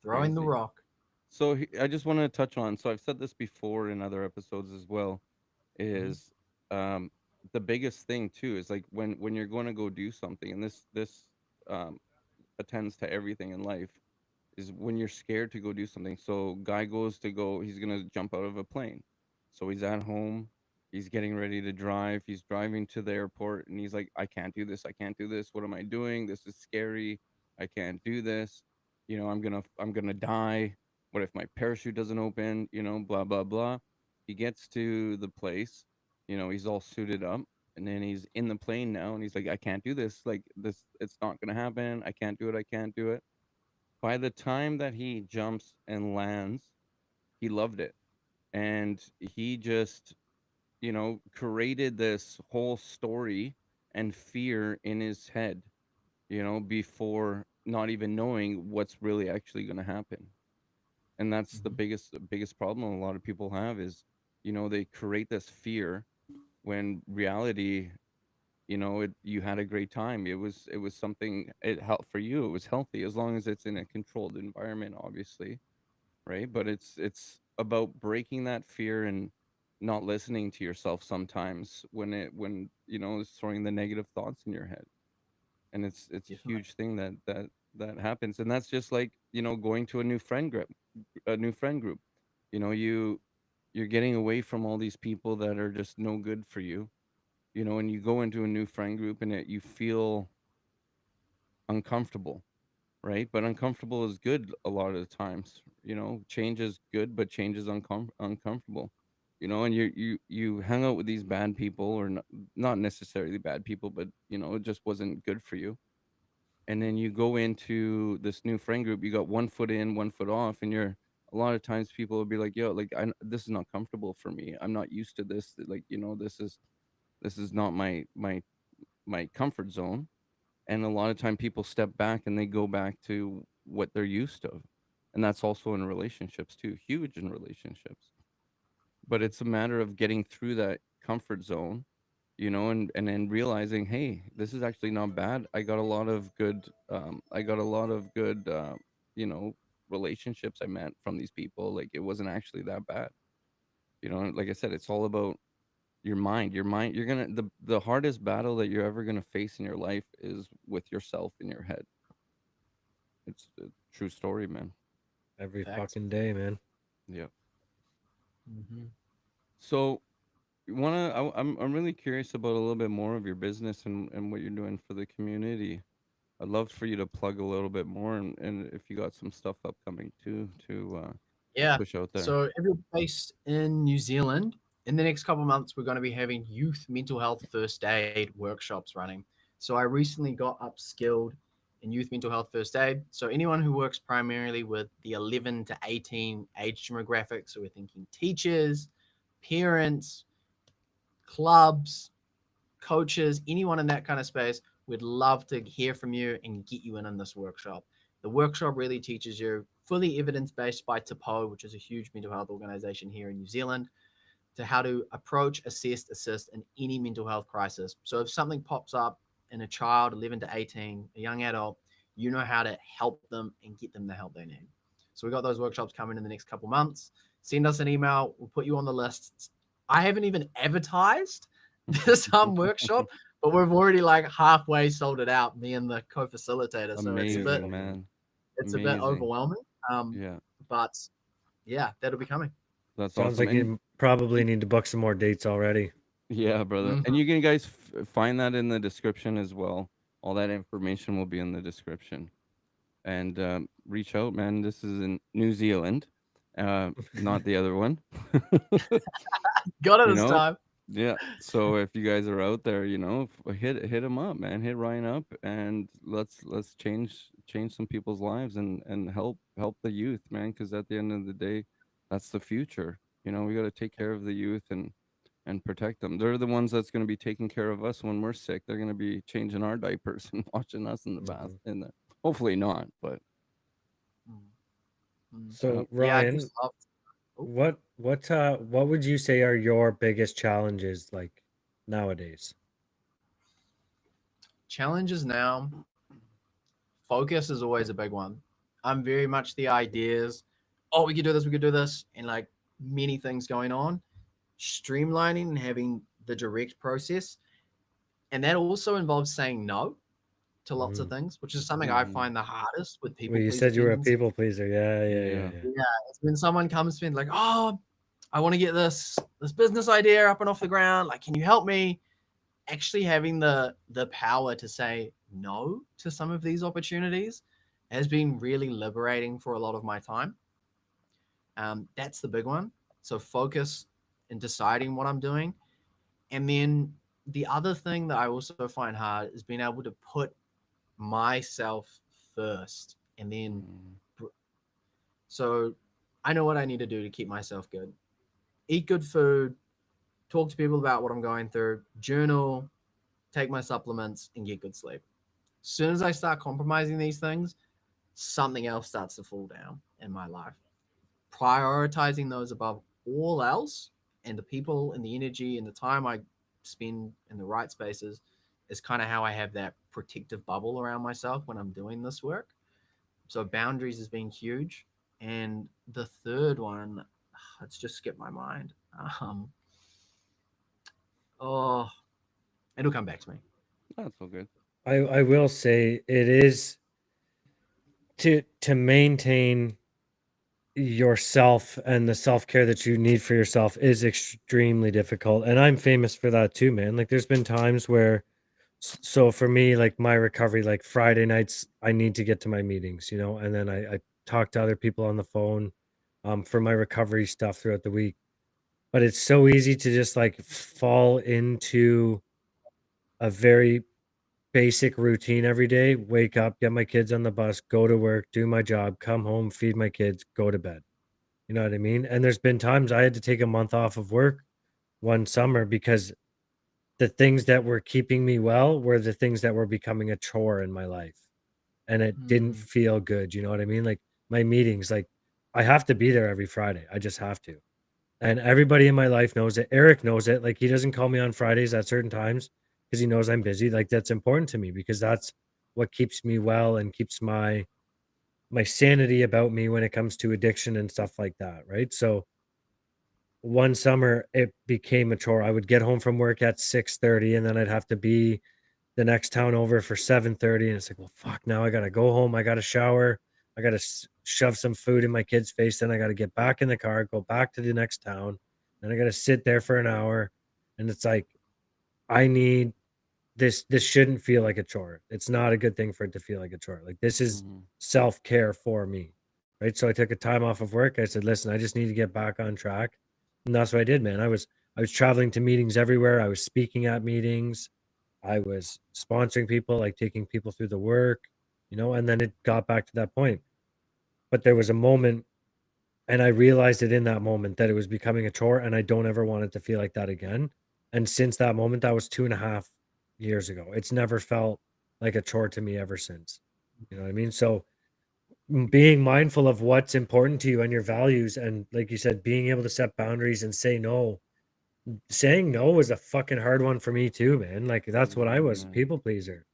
throwing the crazy. rock. So I just want to touch on. So I've said this before in other episodes as well. Mm-hmm. Is the biggest thing too is like when you're going to go do something, and this um attends to everything in life, is when you're scared to go do something. So guy goes to go, he's gonna jump out of a plane. So he's at home, he's getting ready to drive, he's driving to the airport, and he's like, I can't do this, I can't do this. What am I doing? This is scary. I can't do this. I'm gonna die. What if my parachute doesn't open? Blah blah blah. He gets to the place, he's all suited up, and then he's in the plane now, and he's like, I can't do this. Like this, it's not gonna happen. I can't do it. I can't do it. By the time that he jumps and lands, he loved it. And he just, created this whole story and fear in his head, before not even knowing what's really actually going to happen. And that's the Mhm. biggest problem a lot of people have is, they create this fear when reality, you had a great time. It was something, it helped for you, it was healthy, as long as it's in a controlled environment, obviously, right? But it's about breaking that fear and not listening to yourself sometimes when it's throwing the negative thoughts in your head. And it's a Definitely. huge thing that happens. And that's just like, going to a new friend group. You're getting away from all these people that are just no good for you, and you go into a new friend group, and you feel uncomfortable, right? But uncomfortable is good a lot of the times. Change is good, but change is uncomfortable. And you hang out with these bad people, or not necessarily bad people, but it just wasn't good for you. And then you go into this new friend group, you got one foot in, one foot off, and you're a lot of times people will be like, yo, like, this is not comfortable for me, I'm not used to this, like, this is not my comfort zone. And a lot of time people step back and they go back to what they're used to. And that's also in relationships too, huge in relationships. But it's a matter of getting through that comfort zone, and then realizing, hey, this is actually not bad. I got a lot of good you know relationships I met from these people. Like, it wasn't actually that bad. Like I said, it's all about your mind. The hardest battle that you're ever gonna face in your life is with yourself in your head. It's a true story, man. Every Facts. fucking day, man. Yeah. Hmm. So, I'm really curious about a little bit more of your business and what you're doing for the community. I'd love for you to plug a little bit more, and if you got some stuff upcoming too to Yeah. push out there. So if you're based in New Zealand, in the next couple of months, we're going to be having youth mental health first aid workshops running. So I recently got upskilled in youth mental health first aid. So anyone who works primarily with the 11 to 18 age demographic, so we're thinking teachers, parents, clubs, coaches, anyone in that kind of space, we'd love to hear from you and get you in this workshop. The workshop really teaches you fully evidence-based by TAPO, which is a huge mental health organization here in New Zealand, to how to approach, assess, assist in any mental health crisis. So if something pops up in a child, 11 to 18, a young adult, you know how to help them and get them the help they need. So we got those workshops coming in the next couple months. Send us an email. We'll put you on the list. I haven't even advertised this workshop, but we've already like halfway sold it out, me and the co-facilitator. So Amazing, man. it's a bit Amazing. overwhelming. Yeah, But yeah, that'll be coming. that's Sounds awesome. like you probably need to book some more dates already. Yeah, brother. Mhm. And you can guys find that in the description as well. All that information will be in the description. And reach out, man. This is in New Zealand, not the other one. Got it you this know, time. yeah. So if you guys are out there, hit him up, man. Hit Ryan up, and let's change some people's lives and help the youth, man. Because at the end of the day, that's the future. We got to take care of the youth and protect them. They're the ones that's going to be taking care of us when we're sick. They're going to be changing our diapers and watching us in the bath. Mhm. Hopefully not, but Mm. So Yeah, I Ryan, just love. Oh, what would you say are your biggest challenges like nowadays? challenges now. Focus is always a big one. I'm very much the ideas. Oh, we could do this. We could do this, and like many things going on. Streamlining and having the direct process, and that also involves saying no to lots of Mhm. things, which is something I Mhm. find the hardest with people Well, you pleaser said you were a tendencies. people pleaser. Yeah, yeah, yeah, Yeah. yeah. Yeah, it's when someone comes to me and like, oh, I want to get this business idea up and off the ground. Like, can you help me? Actually having the power to say no to some of these opportunities has been really liberating for a lot of my time. That's the big one. So focus in deciding what I'm doing. And then the other thing that I also find hard is being able to put myself first. And then, Mm. so I know what I need to do to keep myself good. Eat good food, talk to people about what I'm going through, journal, take my supplements, and get good sleep. As soon as I start compromising these things, something else starts to fall down in my life. Prioritizing those above all else, and the people and the energy and the time I spend in the right spaces is kind of how I have that protective bubble around myself when I'm doing this work. So boundaries has been huge. And the third one, it's just skipped my mind. Oh, it'll come back to me. That's all good. I will say it is to maintain yourself and the self-care that you need for yourself is extremely difficult, and I'm famous for that too, man. Like there's been times where so for me, like my recovery, like Friday nights I need to get to my meetings, and then I talk to other people on the phone for my recovery stuff throughout the week. But it's so easy to just like fall into a very basic routine every day: wake up, get my kids on the bus, go to work, do my job, come home, feed my kids, go to bed. You know what I mean? And there's been times I had to take a month off of work one summer because the things that were keeping me well were the things that were becoming a chore in my life. And it didn't feel good. You know what I mean? Like my meetings, like I have to be there every Friday. I just have to. And everybody in my life knows it. Eric knows it. Like he doesn't call me on Fridays at certain times because he knows I'm busy. Like that's important to me because that's what keeps me well and keeps my sanity about me when it comes to addiction and stuff like that, right? So one summer it became a chore. I would get home from work at 6:30 and then I'd have to be the next town over for 7:30, and it's like, well, fuck, now I got to go home, I got to shower, I got to shove some food in my kid's face, then I got to get back in the car, go back to the next town, then I got to sit there for an hour, and it's like I need this shouldn't feel like a chore. It's not a good thing for it to feel like a chore. Like this is self-care for me. Right. So I took a time off of work. I said, listen, I just need to get back on track. And that's what I did, man. I was traveling to meetings everywhere. I was speaking at meetings. I was sponsoring people, like taking people through the work, and then it got back to that point. But there was a moment, and I realized it in that moment that it was becoming a chore, and I don't ever want it to feel like that again. And since that moment, that was 2.5 years ago. It's never felt like a chore to me ever since. You know what I mean? So being mindful of what's important to you and your values, and like you said, being able to set boundaries and say no. Saying no was a fucking hard one for me too, man. Like that's what I was, people pleaser.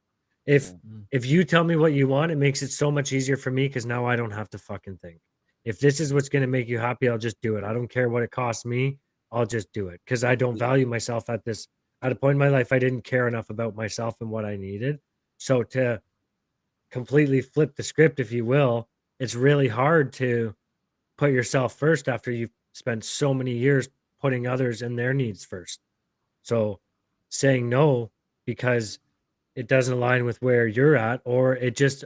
If if you tell me what you want, it makes it so much easier for me because now I don't have to fucking think. If this is what's going to make you happy, I'll just do it. I don't care what it costs me. I'll just do it because I don't value myself at a point in my life. I didn't care enough about myself and what I needed. So to completely flip the script, if you will, it's really hard to put yourself first after you've spent so many years putting others and their needs first. So saying no because it doesn't align with where you're at, or it just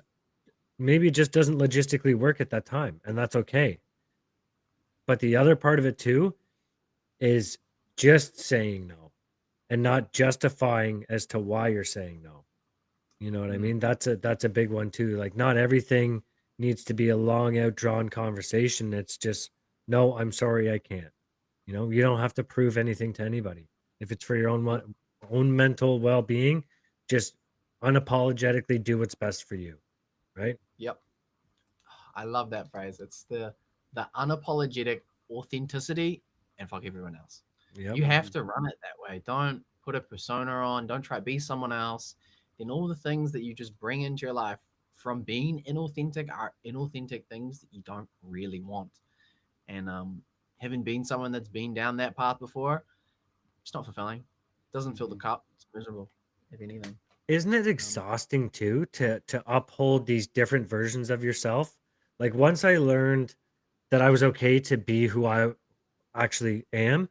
maybe it just doesn't logistically work at that time, and that's okay. But the other part of it too is just saying no and not justifying as to why you're saying no. You know what I mean? That's a big one too. Like not everything needs to be a long out drawn conversation. It's just, no, I'm sorry, I can't. You don't have to prove anything to anybody. If it's for your own mental well-being, just unapologetically do what's best for you, right? Yep. I love that phrase. It's the unapologetic authenticity and fuck everyone else. Yep. You have to run it that way. Don't put a persona on. Don't try to be someone else. Then all the things that you just bring into your life from being inauthentic are inauthentic things that you don't really want. And having been someone that's been down that path before, it's not fulfilling. It doesn't fill the cup. It's miserable, if anything. Isn't it exhausting too to uphold these different versions of yourself? Like once I learned that I was okay to be who I actually am,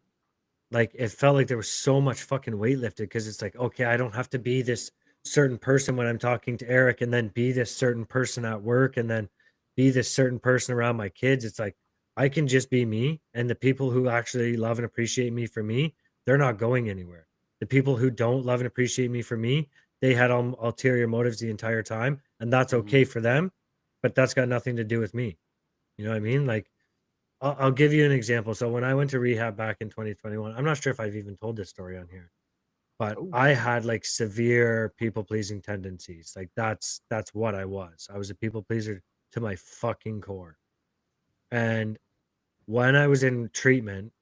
like it felt like there was so much fucking weight lifted because it's like, okay, I don't have to be this certain person when I'm talking to Eric and then be this certain person at work and then be this certain person around my kids. It's like I can just be me, and the people who actually love and appreciate me for me, they're not going anywhere. The people who don't love and appreciate me for me, they had ulterior motives the entire time, and that's okay for them, but that's got nothing to do with me. You know what I mean? Like I'll give you an example. So when I went to rehab back in 2021, I'm not sure if I've even told this story on here, but Oh. I had like severe people pleasing tendencies. Like that's what I was. I was a people pleaser to my fucking core. And when I was in treatment,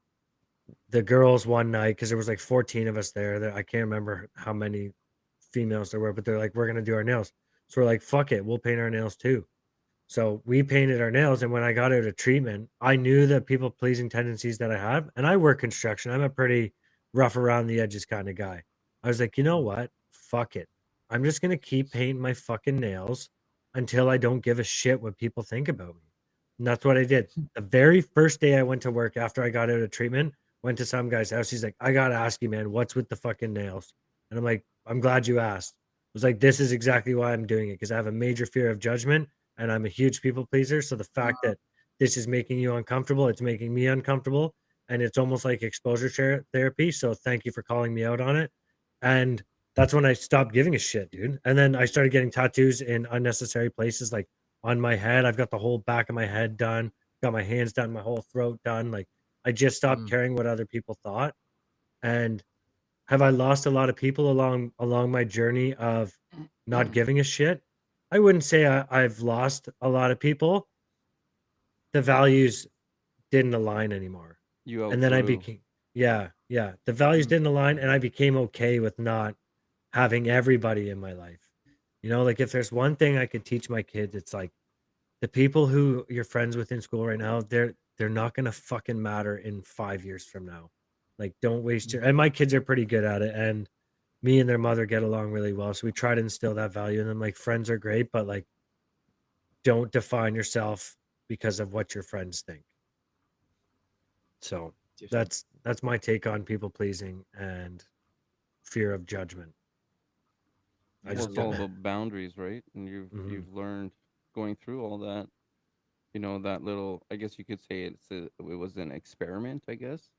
the girls one night, because there was like 14 of us there, I can't remember how many females there were, but they're like, we're gonna do our nails. So we're like, fuck it, we'll paint our nails too. So we painted our nails, and when I got out of treatment, I knew the people pleasing tendencies that I have, and I work construction. I'm a pretty rough around the edges kind of guy. I was like, you know what? Fuck it. I'm just gonna keep painting my fucking nails until I don't give a shit what people think about me. And that's what I did. The very first day I went to work after I got out of treatment, went to some guy's house. He's like, I gotta ask you, man, what's with the fucking nails? And I'm like, I'm glad you asked. I was like, this is exactly why I'm doing it, because I have a major fear of judgment and I'm a huge people pleaser. So the fact that this is making you uncomfortable, it's making me uncomfortable, and it's almost like exposure therapy. So thank you for calling me out on it. And that's when I stopped giving a shit, dude. And then I started getting tattoos in unnecessary places, like on my head. I've got the whole back of my head done, got my hands done, my whole throat done. Like I just stopped caring what other people thought. And have I lost a lot of people along my journey of not giving a shit? I wouldn't say I've lost a lot of people. The values didn't align anymore. You And then I outgrew. became, yeah. The values didn't align, and I became okay with not having everybody in my life. You know, like if there's one thing I could teach my kids, it's like the people who you're friends with in school right now, they're not gonna fucking matter in 5 years from now. Like, don't waste your. And my kids are pretty good at it, and me and their mother get along really well, so we try to instill that value in them. Like, friends are great, but like, don't define yourself because of what your friends think. So Definitely. that's my take on people pleasing and fear of judgment. I Well, just it's all don't. about boundaries, right? And Mhm. you've learned going through all that. You know, that little. I guess you could say it was an experiment. I guess.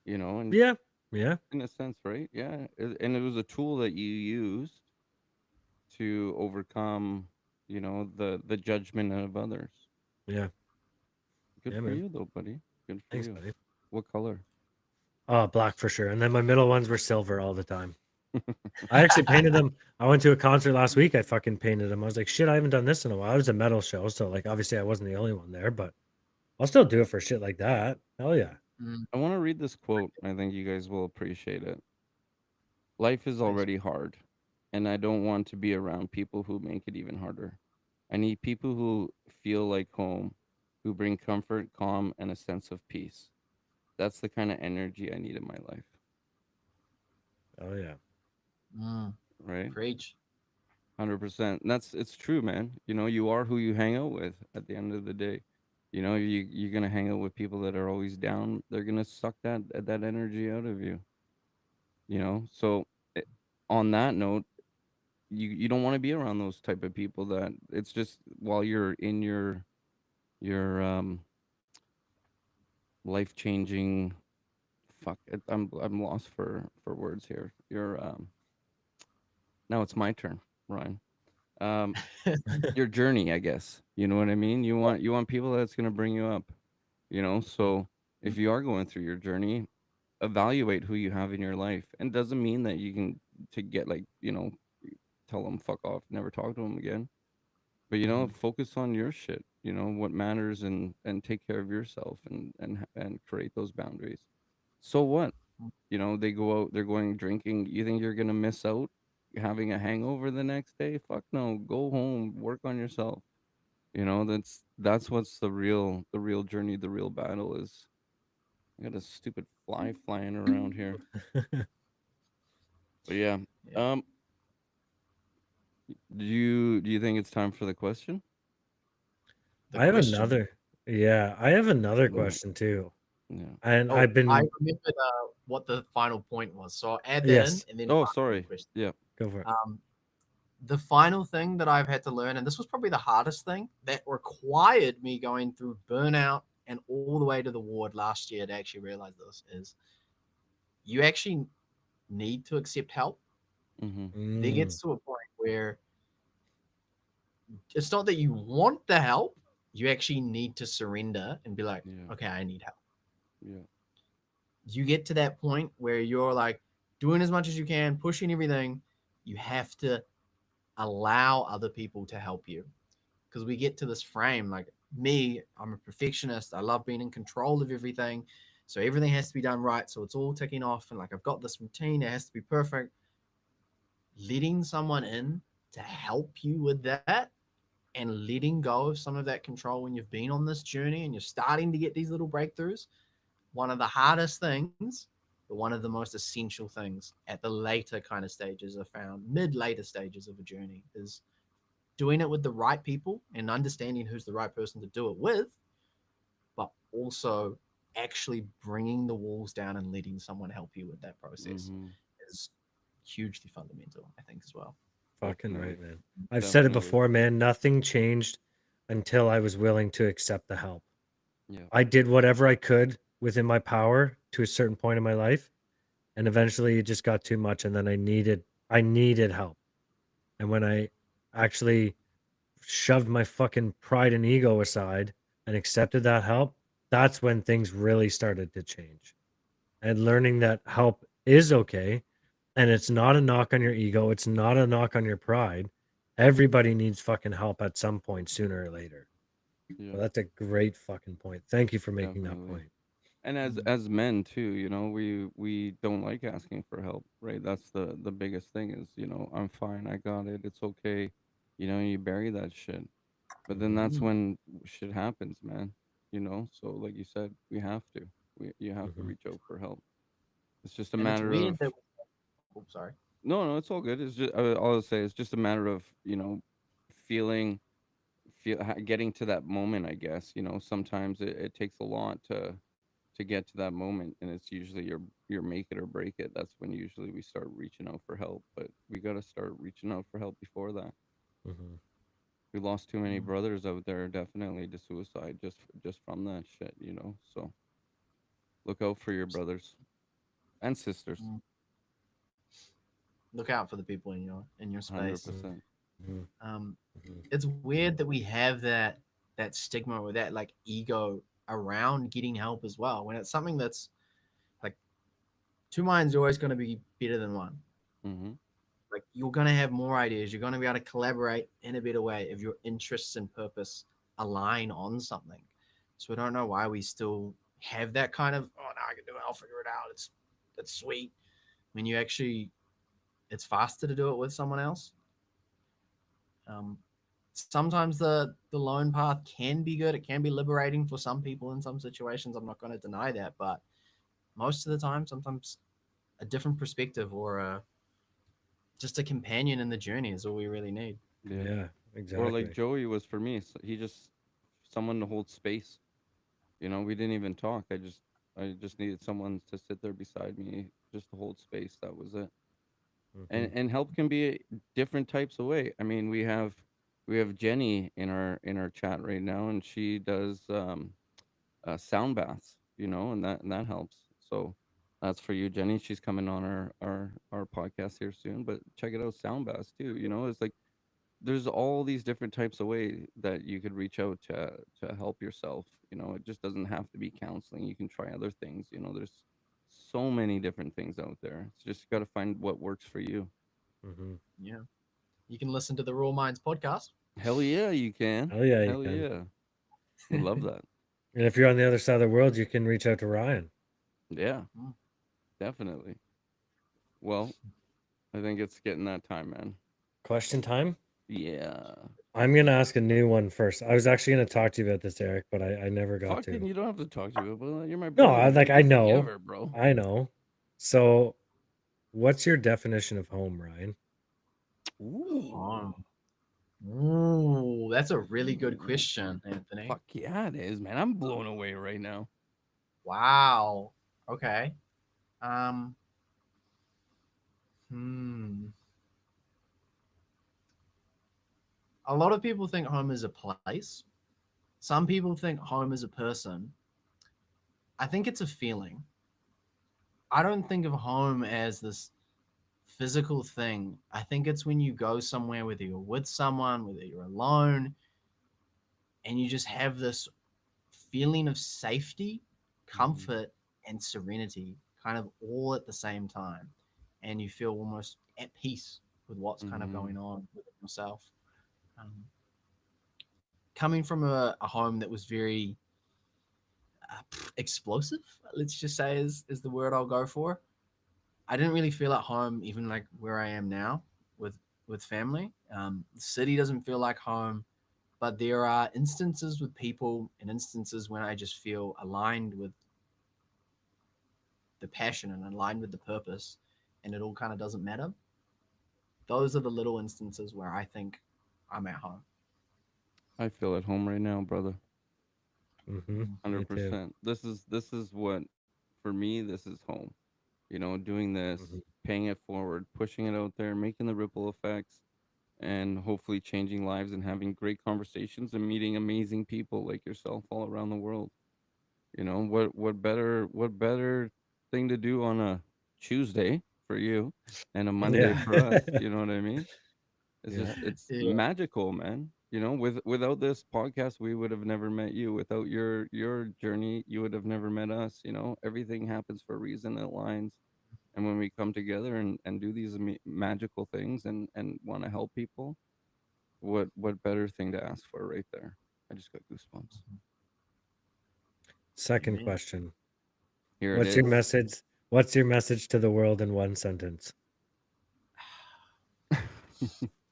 You know, and Yeah, yeah, in a sense, right? Yeah, and it was a tool that you used to overcome, you know, the judgment of others. yeah, Good yeah, for man. you, though, buddy. Good for Thanks, you. buddy. What color? Oh, black for sure. And then my middle ones were silver all the time. I actually painted them. I went to a concert last week. I fucking painted them. I was like, shit, I haven't done this in a while. It was a metal show, so like obviously I wasn't the only one there, but I'll still do it for shit like that. Hell yeah. I want to read this quote. I think you guys will appreciate it. Life is Please. already hard, and I don't want to be around people who make it even harder. I need people who feel like home, who bring comfort, calm, and a sense of peace. That's the kind of energy I need in my life, Oh yeah. right? Preach. 100%. It's true, man. You know, you are who you hang out with at the end of the day. You know, you're gonna hang out with people that are always down. They're gonna suck that energy out of you. You know, so eh, on that note, you don't want to be around those type of people that it's just while you're in your life changing. Fuck, I'm lost for words here. Now it's my turn, Ryan. Um, your journey, I guess. You know what I mean? You want people that's gonna bring you up. You know, so if you are going through your journey, evaluate who you have in your life, and doesn't mean that you can to get like tell them fuck off, never talk to them again. But focus on your shit. You know what matters, and take care of yourself, and create those boundaries. So what? You know, they go out, they're going drinking. You think you're gonna miss out having a hangover the next day? Fuck no. Go home, work on yourself. You know, that's what's the real journey, the real battle is. I got a stupid fly flying around here. But yeah. Yeah. Um do you think it's time for the question? The I have question. another. Yeah, I have another Go ahead. question too. Yeah. And Oh, I've been I remembered what the final point was. So I'll add that yes, in and then Oh, ask you the sorry. question. Yeah. go for it. The final thing that I've had to learn, and this was probably the hardest thing that required me going through burnout and all the way to the ward last year to actually realize this, is you actually need to accept help. Mm-hmm. There gets to a point where it's not that you want the help, you actually need to surrender and be like, Yeah. okay, I need help. Yeah. You get to that point where you're like, doing as much as you can, pushing everything. You have to allow other people to help you, because we get to this frame like me, I'm a perfectionist. I love being in control of everything. So everything has to be done right. So it's all ticking off. And like, I've got this routine, it has to be perfect. Letting someone in to help you with that and letting go of some of that control when you've been on this journey and you're starting to get these little breakthroughs, one of the hardest things, but one of the most essential things at the later kind of stages are found, later stages of a journey, is doing it with the right people and understanding who's the right person to do it with, but also actually bringing the walls down and letting someone help you with that process Mhm. is hugely fundamental, I think, as well. Fucking Definitely. right, man. I've said it Definitely. before, man. Nothing changed until I was willing to accept the help. Yeah. I did whatever I could within my power to a certain point in my life, and eventually it just got too much, and then I needed help. And when I actually shoved my fucking pride and ego aside and accepted that help, that's when things really started to change. And learning that help is okay, and it's not a knock on your ego, it's not a knock on your pride. Everybody needs fucking help at some point sooner or later. Yeah. Well, that's a great fucking point. Thank you for making that Definitely. point. And Mhm. as men too, you know, we don't like asking for help, right? That's the biggest thing is, you know, I'm fine, I got it, it's okay. You know, you bury that shit. But then Mhm. that's when shit happens, man. You know, so like you said, we have to. You have to Mhm. reach out for help. It's just a And it's matter weird of that, oh, sorry. no, it's all good. It's just all I'll say is just a matter of, you know, feeling getting to that moment, I guess. You know, sometimes it takes a lot to get to that moment, and it's usually your make it or break it. That's when usually we start reaching out for help, but we got to start reaching out for help before that. Mhm. We lost too many Mm. brothers out there, definitely to suicide, just from that shit, you know. So look out for your brothers and sisters. Mm. Look out for the people in your Hundred space. Mhm. percent. Mhm. Um, Mhm. it's weird that we have that stigma or that like ego around getting help as well, when it's something that's like, two minds are always going to be better than one. Mm-hmm. Like, you're going to have more ideas, you're going to be able to collaborate in a better way if your interests and purpose align on something. So I don't know why we still have that kind of, oh no, I can do it, I'll figure it out, it's sweet, when you actually, it's faster to do it with someone else. um, Sometimes the lone path can be good, it can be liberating for some people in some situations, I'm not going to deny that, but most of the time, sometimes a different perspective or just a companion in the journey is all we really need. Yeah. Yeah, Or like exactly. Joey was for me. He just someone to hold space. You know, we didn't even talk. I just needed someone to sit there beside me, just to hold space. That was it. Mhm. And help can be different types of way. I mean, we have Jenny in our chat right now, and she does sound baths. You know, and that helps. So that's for you, Jenny. She's coming on our podcast here soon. But check it out, sound baths too. You know, it's like there's all these different types of way that you could reach out to help yourself. You know, it just doesn't have to be counseling. You can try other things. You know, there's so many different things out there. It's just got to find what works for you. Mhm. Yeah, you can listen to the Raw Minds podcast. Hell yeah, you can. Oh yeah, you Hell can. yeah, we love that. And if you're on the other side of the world, you can reach out to Ryan. Yeah, Mm. definitely. Well, I think it's getting that time, man. Question time. Yeah. I'm gonna ask a new one first. I was actually gonna talk to you about this, Eric, but I never got Fucking, to. you don't have to talk to me, but you're my No, brother, I man. like I Best thing know. ever, bro. I know. So what's your definition of home, Ryan? Ooh. Ooh, that's a really good question, Anthony. Fuck yeah, it is, man. I'm blown away right now. Wow. Okay. Um. Hmm. A lot of people think home is a place. Some people think home is a person. I think it's a feeling. I don't think of home as this physical thing. I think it's when you go somewhere, whether you're with someone, whether you're alone, and you just have this feeling of safety, Mhm. comfort, and serenity kind of all at the same time. and you feel almost at peace with what's kind of Mhm. going on within yourself. Um, Coming from a home that was very explosive, let's just say is the word I'll go for. I didn't really feel at home, even like where I am now with family. The city doesn't feel like home, but there are instances with people and instances when I just feel aligned with the passion and aligned with the purpose, and it all kind of doesn't matter. Those are the little instances where I think I'm at home. I feel at home right now, brother. Mm-hmm. Me Hundred too. percent. This is what, for me, this is home. Doing this, Mhm. paying it forward, pushing it out there, making the ripple effects, and hopefully changing lives and having great conversations and meeting amazing people like yourself all around the world. What better thing to do on a Tuesday for you and a Monday Yeah. for us? You know what I mean? Yeah. It's Yeah. magical, man. Without this podcast, we would have never met you. Without your journey, you would have never met us. Everything happens for a reason. It aligns, and when we come together and do these magical things and want to help people, what better thing to ask for right there? I just got goosebumps. Second Amen. question. Here it What's your is. message? What's your message to the world in one sentence?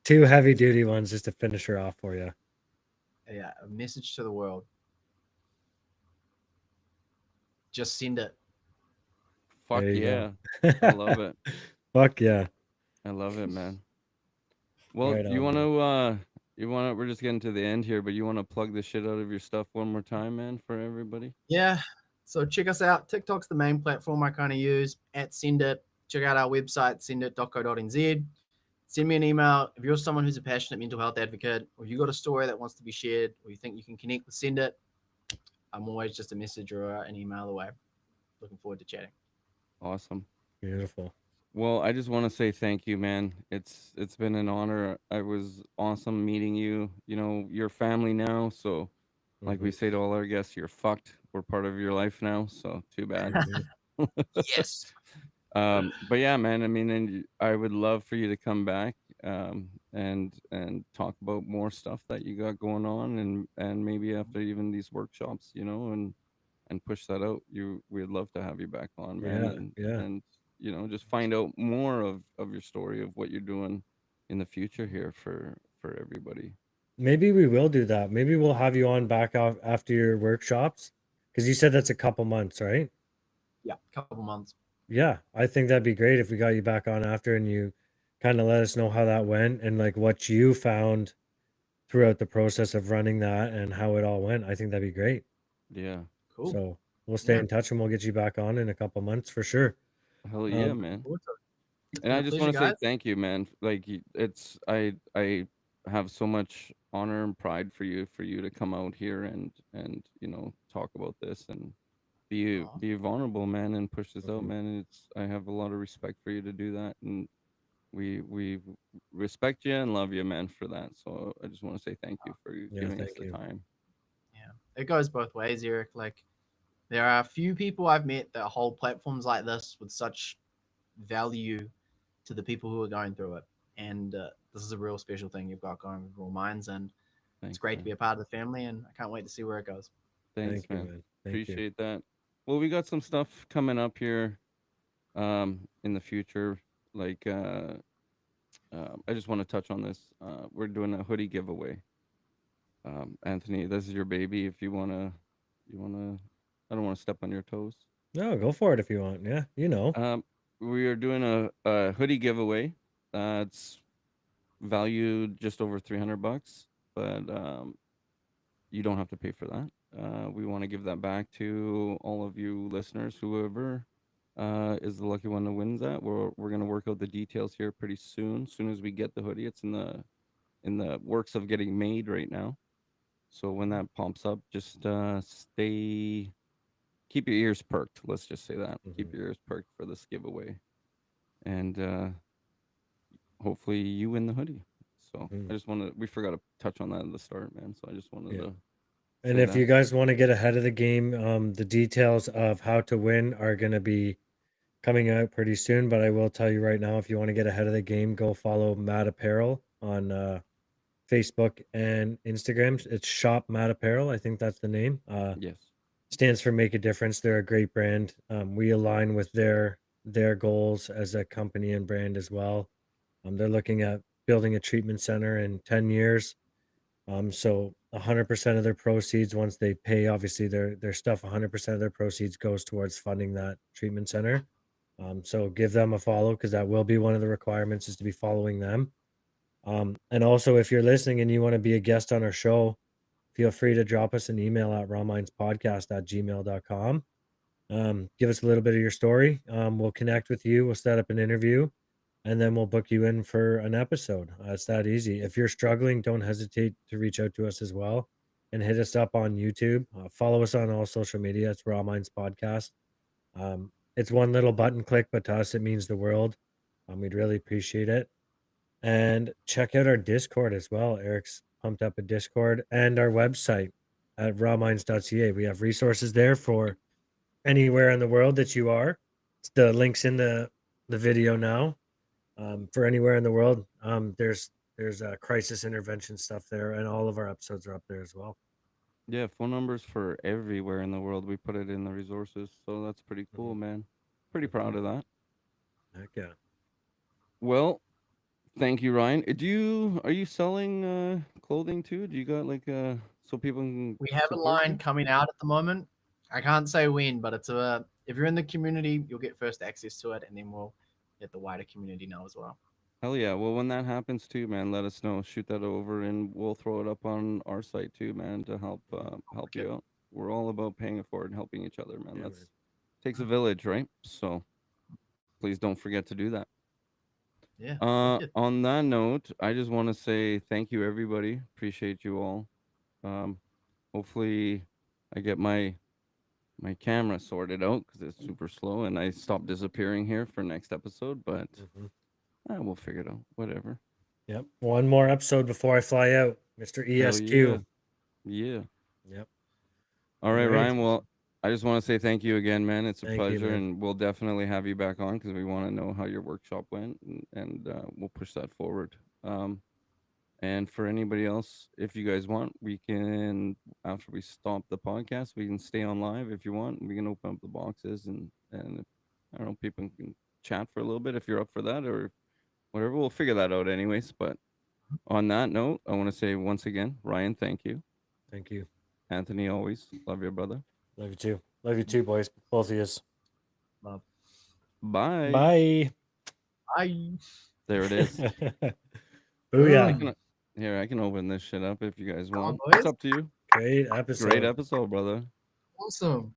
Two heavy duty ones just to finish her off for you. Yeah, a message to the world. Just send it. Fuck There you yeah. go. I love it. Fuck yeah. I love it, man. Well, Right you on, want man. to we're just getting to the end here, but you want to plug the shit out of your stuff one more time, man, for everybody? Yeah. So check us out. TikTok's the main platform I kind of use at Send It. Check out our website, sendit.co.nz. Send me an email if you're someone who's a passionate mental health advocate, or you got a story that wants to be shared, or you think you can connect with Send It. I'm always just a message or an email away. Looking forward to chatting. Awesome. Beautiful. Well, I just want to say thank you, man. It's been an honor. I was awesome meeting you. You're family now, so like we Mhm. say to all our guests, you're fucked. We're part of your life now, so too bad. Mhm. Yes. But yeah, man. I mean, and I would love for you to come back, and talk about more stuff that you got going on, and maybe after even these workshops, and push that out. We'd love to have you back on, man, Yeah. and Yeah. and just find out more of your story of what you're doing in the future here for everybody. Maybe we will do that. Maybe we'll have you on back off after your workshops because you said that's a couple months, right? Yeah, couple months. Yeah, I think that'd be great if we got you back on after and you kind of let us know how that went and like what you found throughout the process of running that and how it all went. I think that'd be great. Yeah, Cool. So we'll stay Yeah. in touch and we'll get you back on in a couple months for sure. hell yeah, Um, man. Forward to it. It's And been I a just pleasure, want to say guys. thank you, man. Like it's I have so much honor and pride for you to come out here and talk about this and Aw. be vulnerable, man, and push this out, mhm. man. I have a lot of respect for you to do that, and we respect you and love you, man, for that. So I just want to say thank you for Yeah, giving us thank the you. time. Yeah. It goes both ways, Eric. Like, there are a few people I've met that hold platforms like this with such value to the people who are going through it. And this is a real special thing you've got going with Raw Minds. And it's Thanks, great to man. be a part of the family. And I can't wait to see where it goes. Thanks, Thank you, man. man. Thank you. Appreciate that. Well, we got some stuff coming up here in the future. Like I just want to touch on this. We're doing a hoodie giveaway. Anthony, this is your baby. If you wanna, I don't want to step on your toes. No, go for it if you want. Yeah, you know. Um, we are doing a hoodie giveaway. It's valued just over $300, but you don't have to pay for that. We want to give that back to all of you listeners, whoever is the lucky one that wins that. We're gonna work out the details here pretty soon. As soon as we get the hoodie, it's in the works of getting made right now. So when that pops up, just keep your ears perked. Let's just say that. Keep Mhm. your ears perked for this giveaway, and hopefully you win the hoodie. So Mhm. I just wanted, we forgot to touch on that at the start, man. So I just wanted Yeah. to And say if you that. guys want to get ahead of the game, the details of how to win are going to be coming out pretty soon. But I will tell you right now, if you want to get ahead of the game, go follow Matt Apparel on Facebook and Instagram. It's Shop Matt Apparel. I think that's the name. Yes. Stands for Make a Difference. They're a great brand. We align with their goals as a company and brand as well. They're looking at building a treatment center in 10 years. So 100% of their proceeds, once they pay, obviously their stuff, 100% of their proceeds goes towards funding that treatment center. So give them a follow, because that will be one of the requirements, is to be following them. And also, if you're listening and you want to be a guest on our show, feel free to drop us an email at rawmindspodcast@gmail.com. Give us a little bit of your story. We'll connect with you. We'll set up an interview, and then we'll book you in for an episode. It's that easy. If you're struggling, don't hesitate to reach out to us as well, and hit us up on YouTube. Follow us on all social media. It's Raw Minds Podcast. It's one little button click, but to us, it means the world. We'd really appreciate it. And check out our Discord as well. Eric's pumped up a Discord, and our website at rawminds.ca. We have resources there for anywhere in the world that you are. The link's in the video now. For anywhere in the world, there's crisis intervention stuff there, and all of our episodes are up there as well. Yeah, phone numbers for everywhere in the world. We put it in the resources, so that's pretty cool, Mhm. man. Pretty proud of that. Heck yeah. Well, thank you, Ryan. Are you selling clothing too? Do you got like so people can We have a support line you? coming out at the moment. I can't say when, but it's if you're in the community, you'll get first access to it, and then we'll let the wider community know as well. Hell yeah. Well, when that happens too, man, let us know. Shoot that over, and we'll throw it up on our site too, man, to help Okay. you out. We're all about paying it forward and helping each other, man. Yeah, That's man. takes a village, right? So please don't forget to do that. Yeah. thank you. On that note, I just want to say thank you, everybody. Appreciate you all. Hopefully, I get my camera sorted out because it's super slow, and I stop disappearing here for next episode. But Mhm. we'll figure it out. Whatever. Yep. One more episode before I fly out, Mr. Hell ESQ. Yeah. Yep. All right, All right. Ryan. Well, I just want to say thank you again, man. It's a Thank you, pleasure, man. and we'll definitely have you back on because we want to know how your workshop went, and we'll push that forward. And for anybody else, if you guys want, we can, after we stop the podcast, we can stay on live if you want. We can open up the boxes, and I don't know, people can chat for a little bit if you're up for that or whatever. We'll figure that out anyways. But on that note, I want to say once again, Ryan, thank you. Thank you. Anthony, always love your brother. Love you too. Love you too, boys. Both of you. Love. Bye. Bye. Bye. There it is. Booyah. I can open this shit up if you guys Come on, want. boys. It's up to you. Great episode. Great episode, brother. Awesome.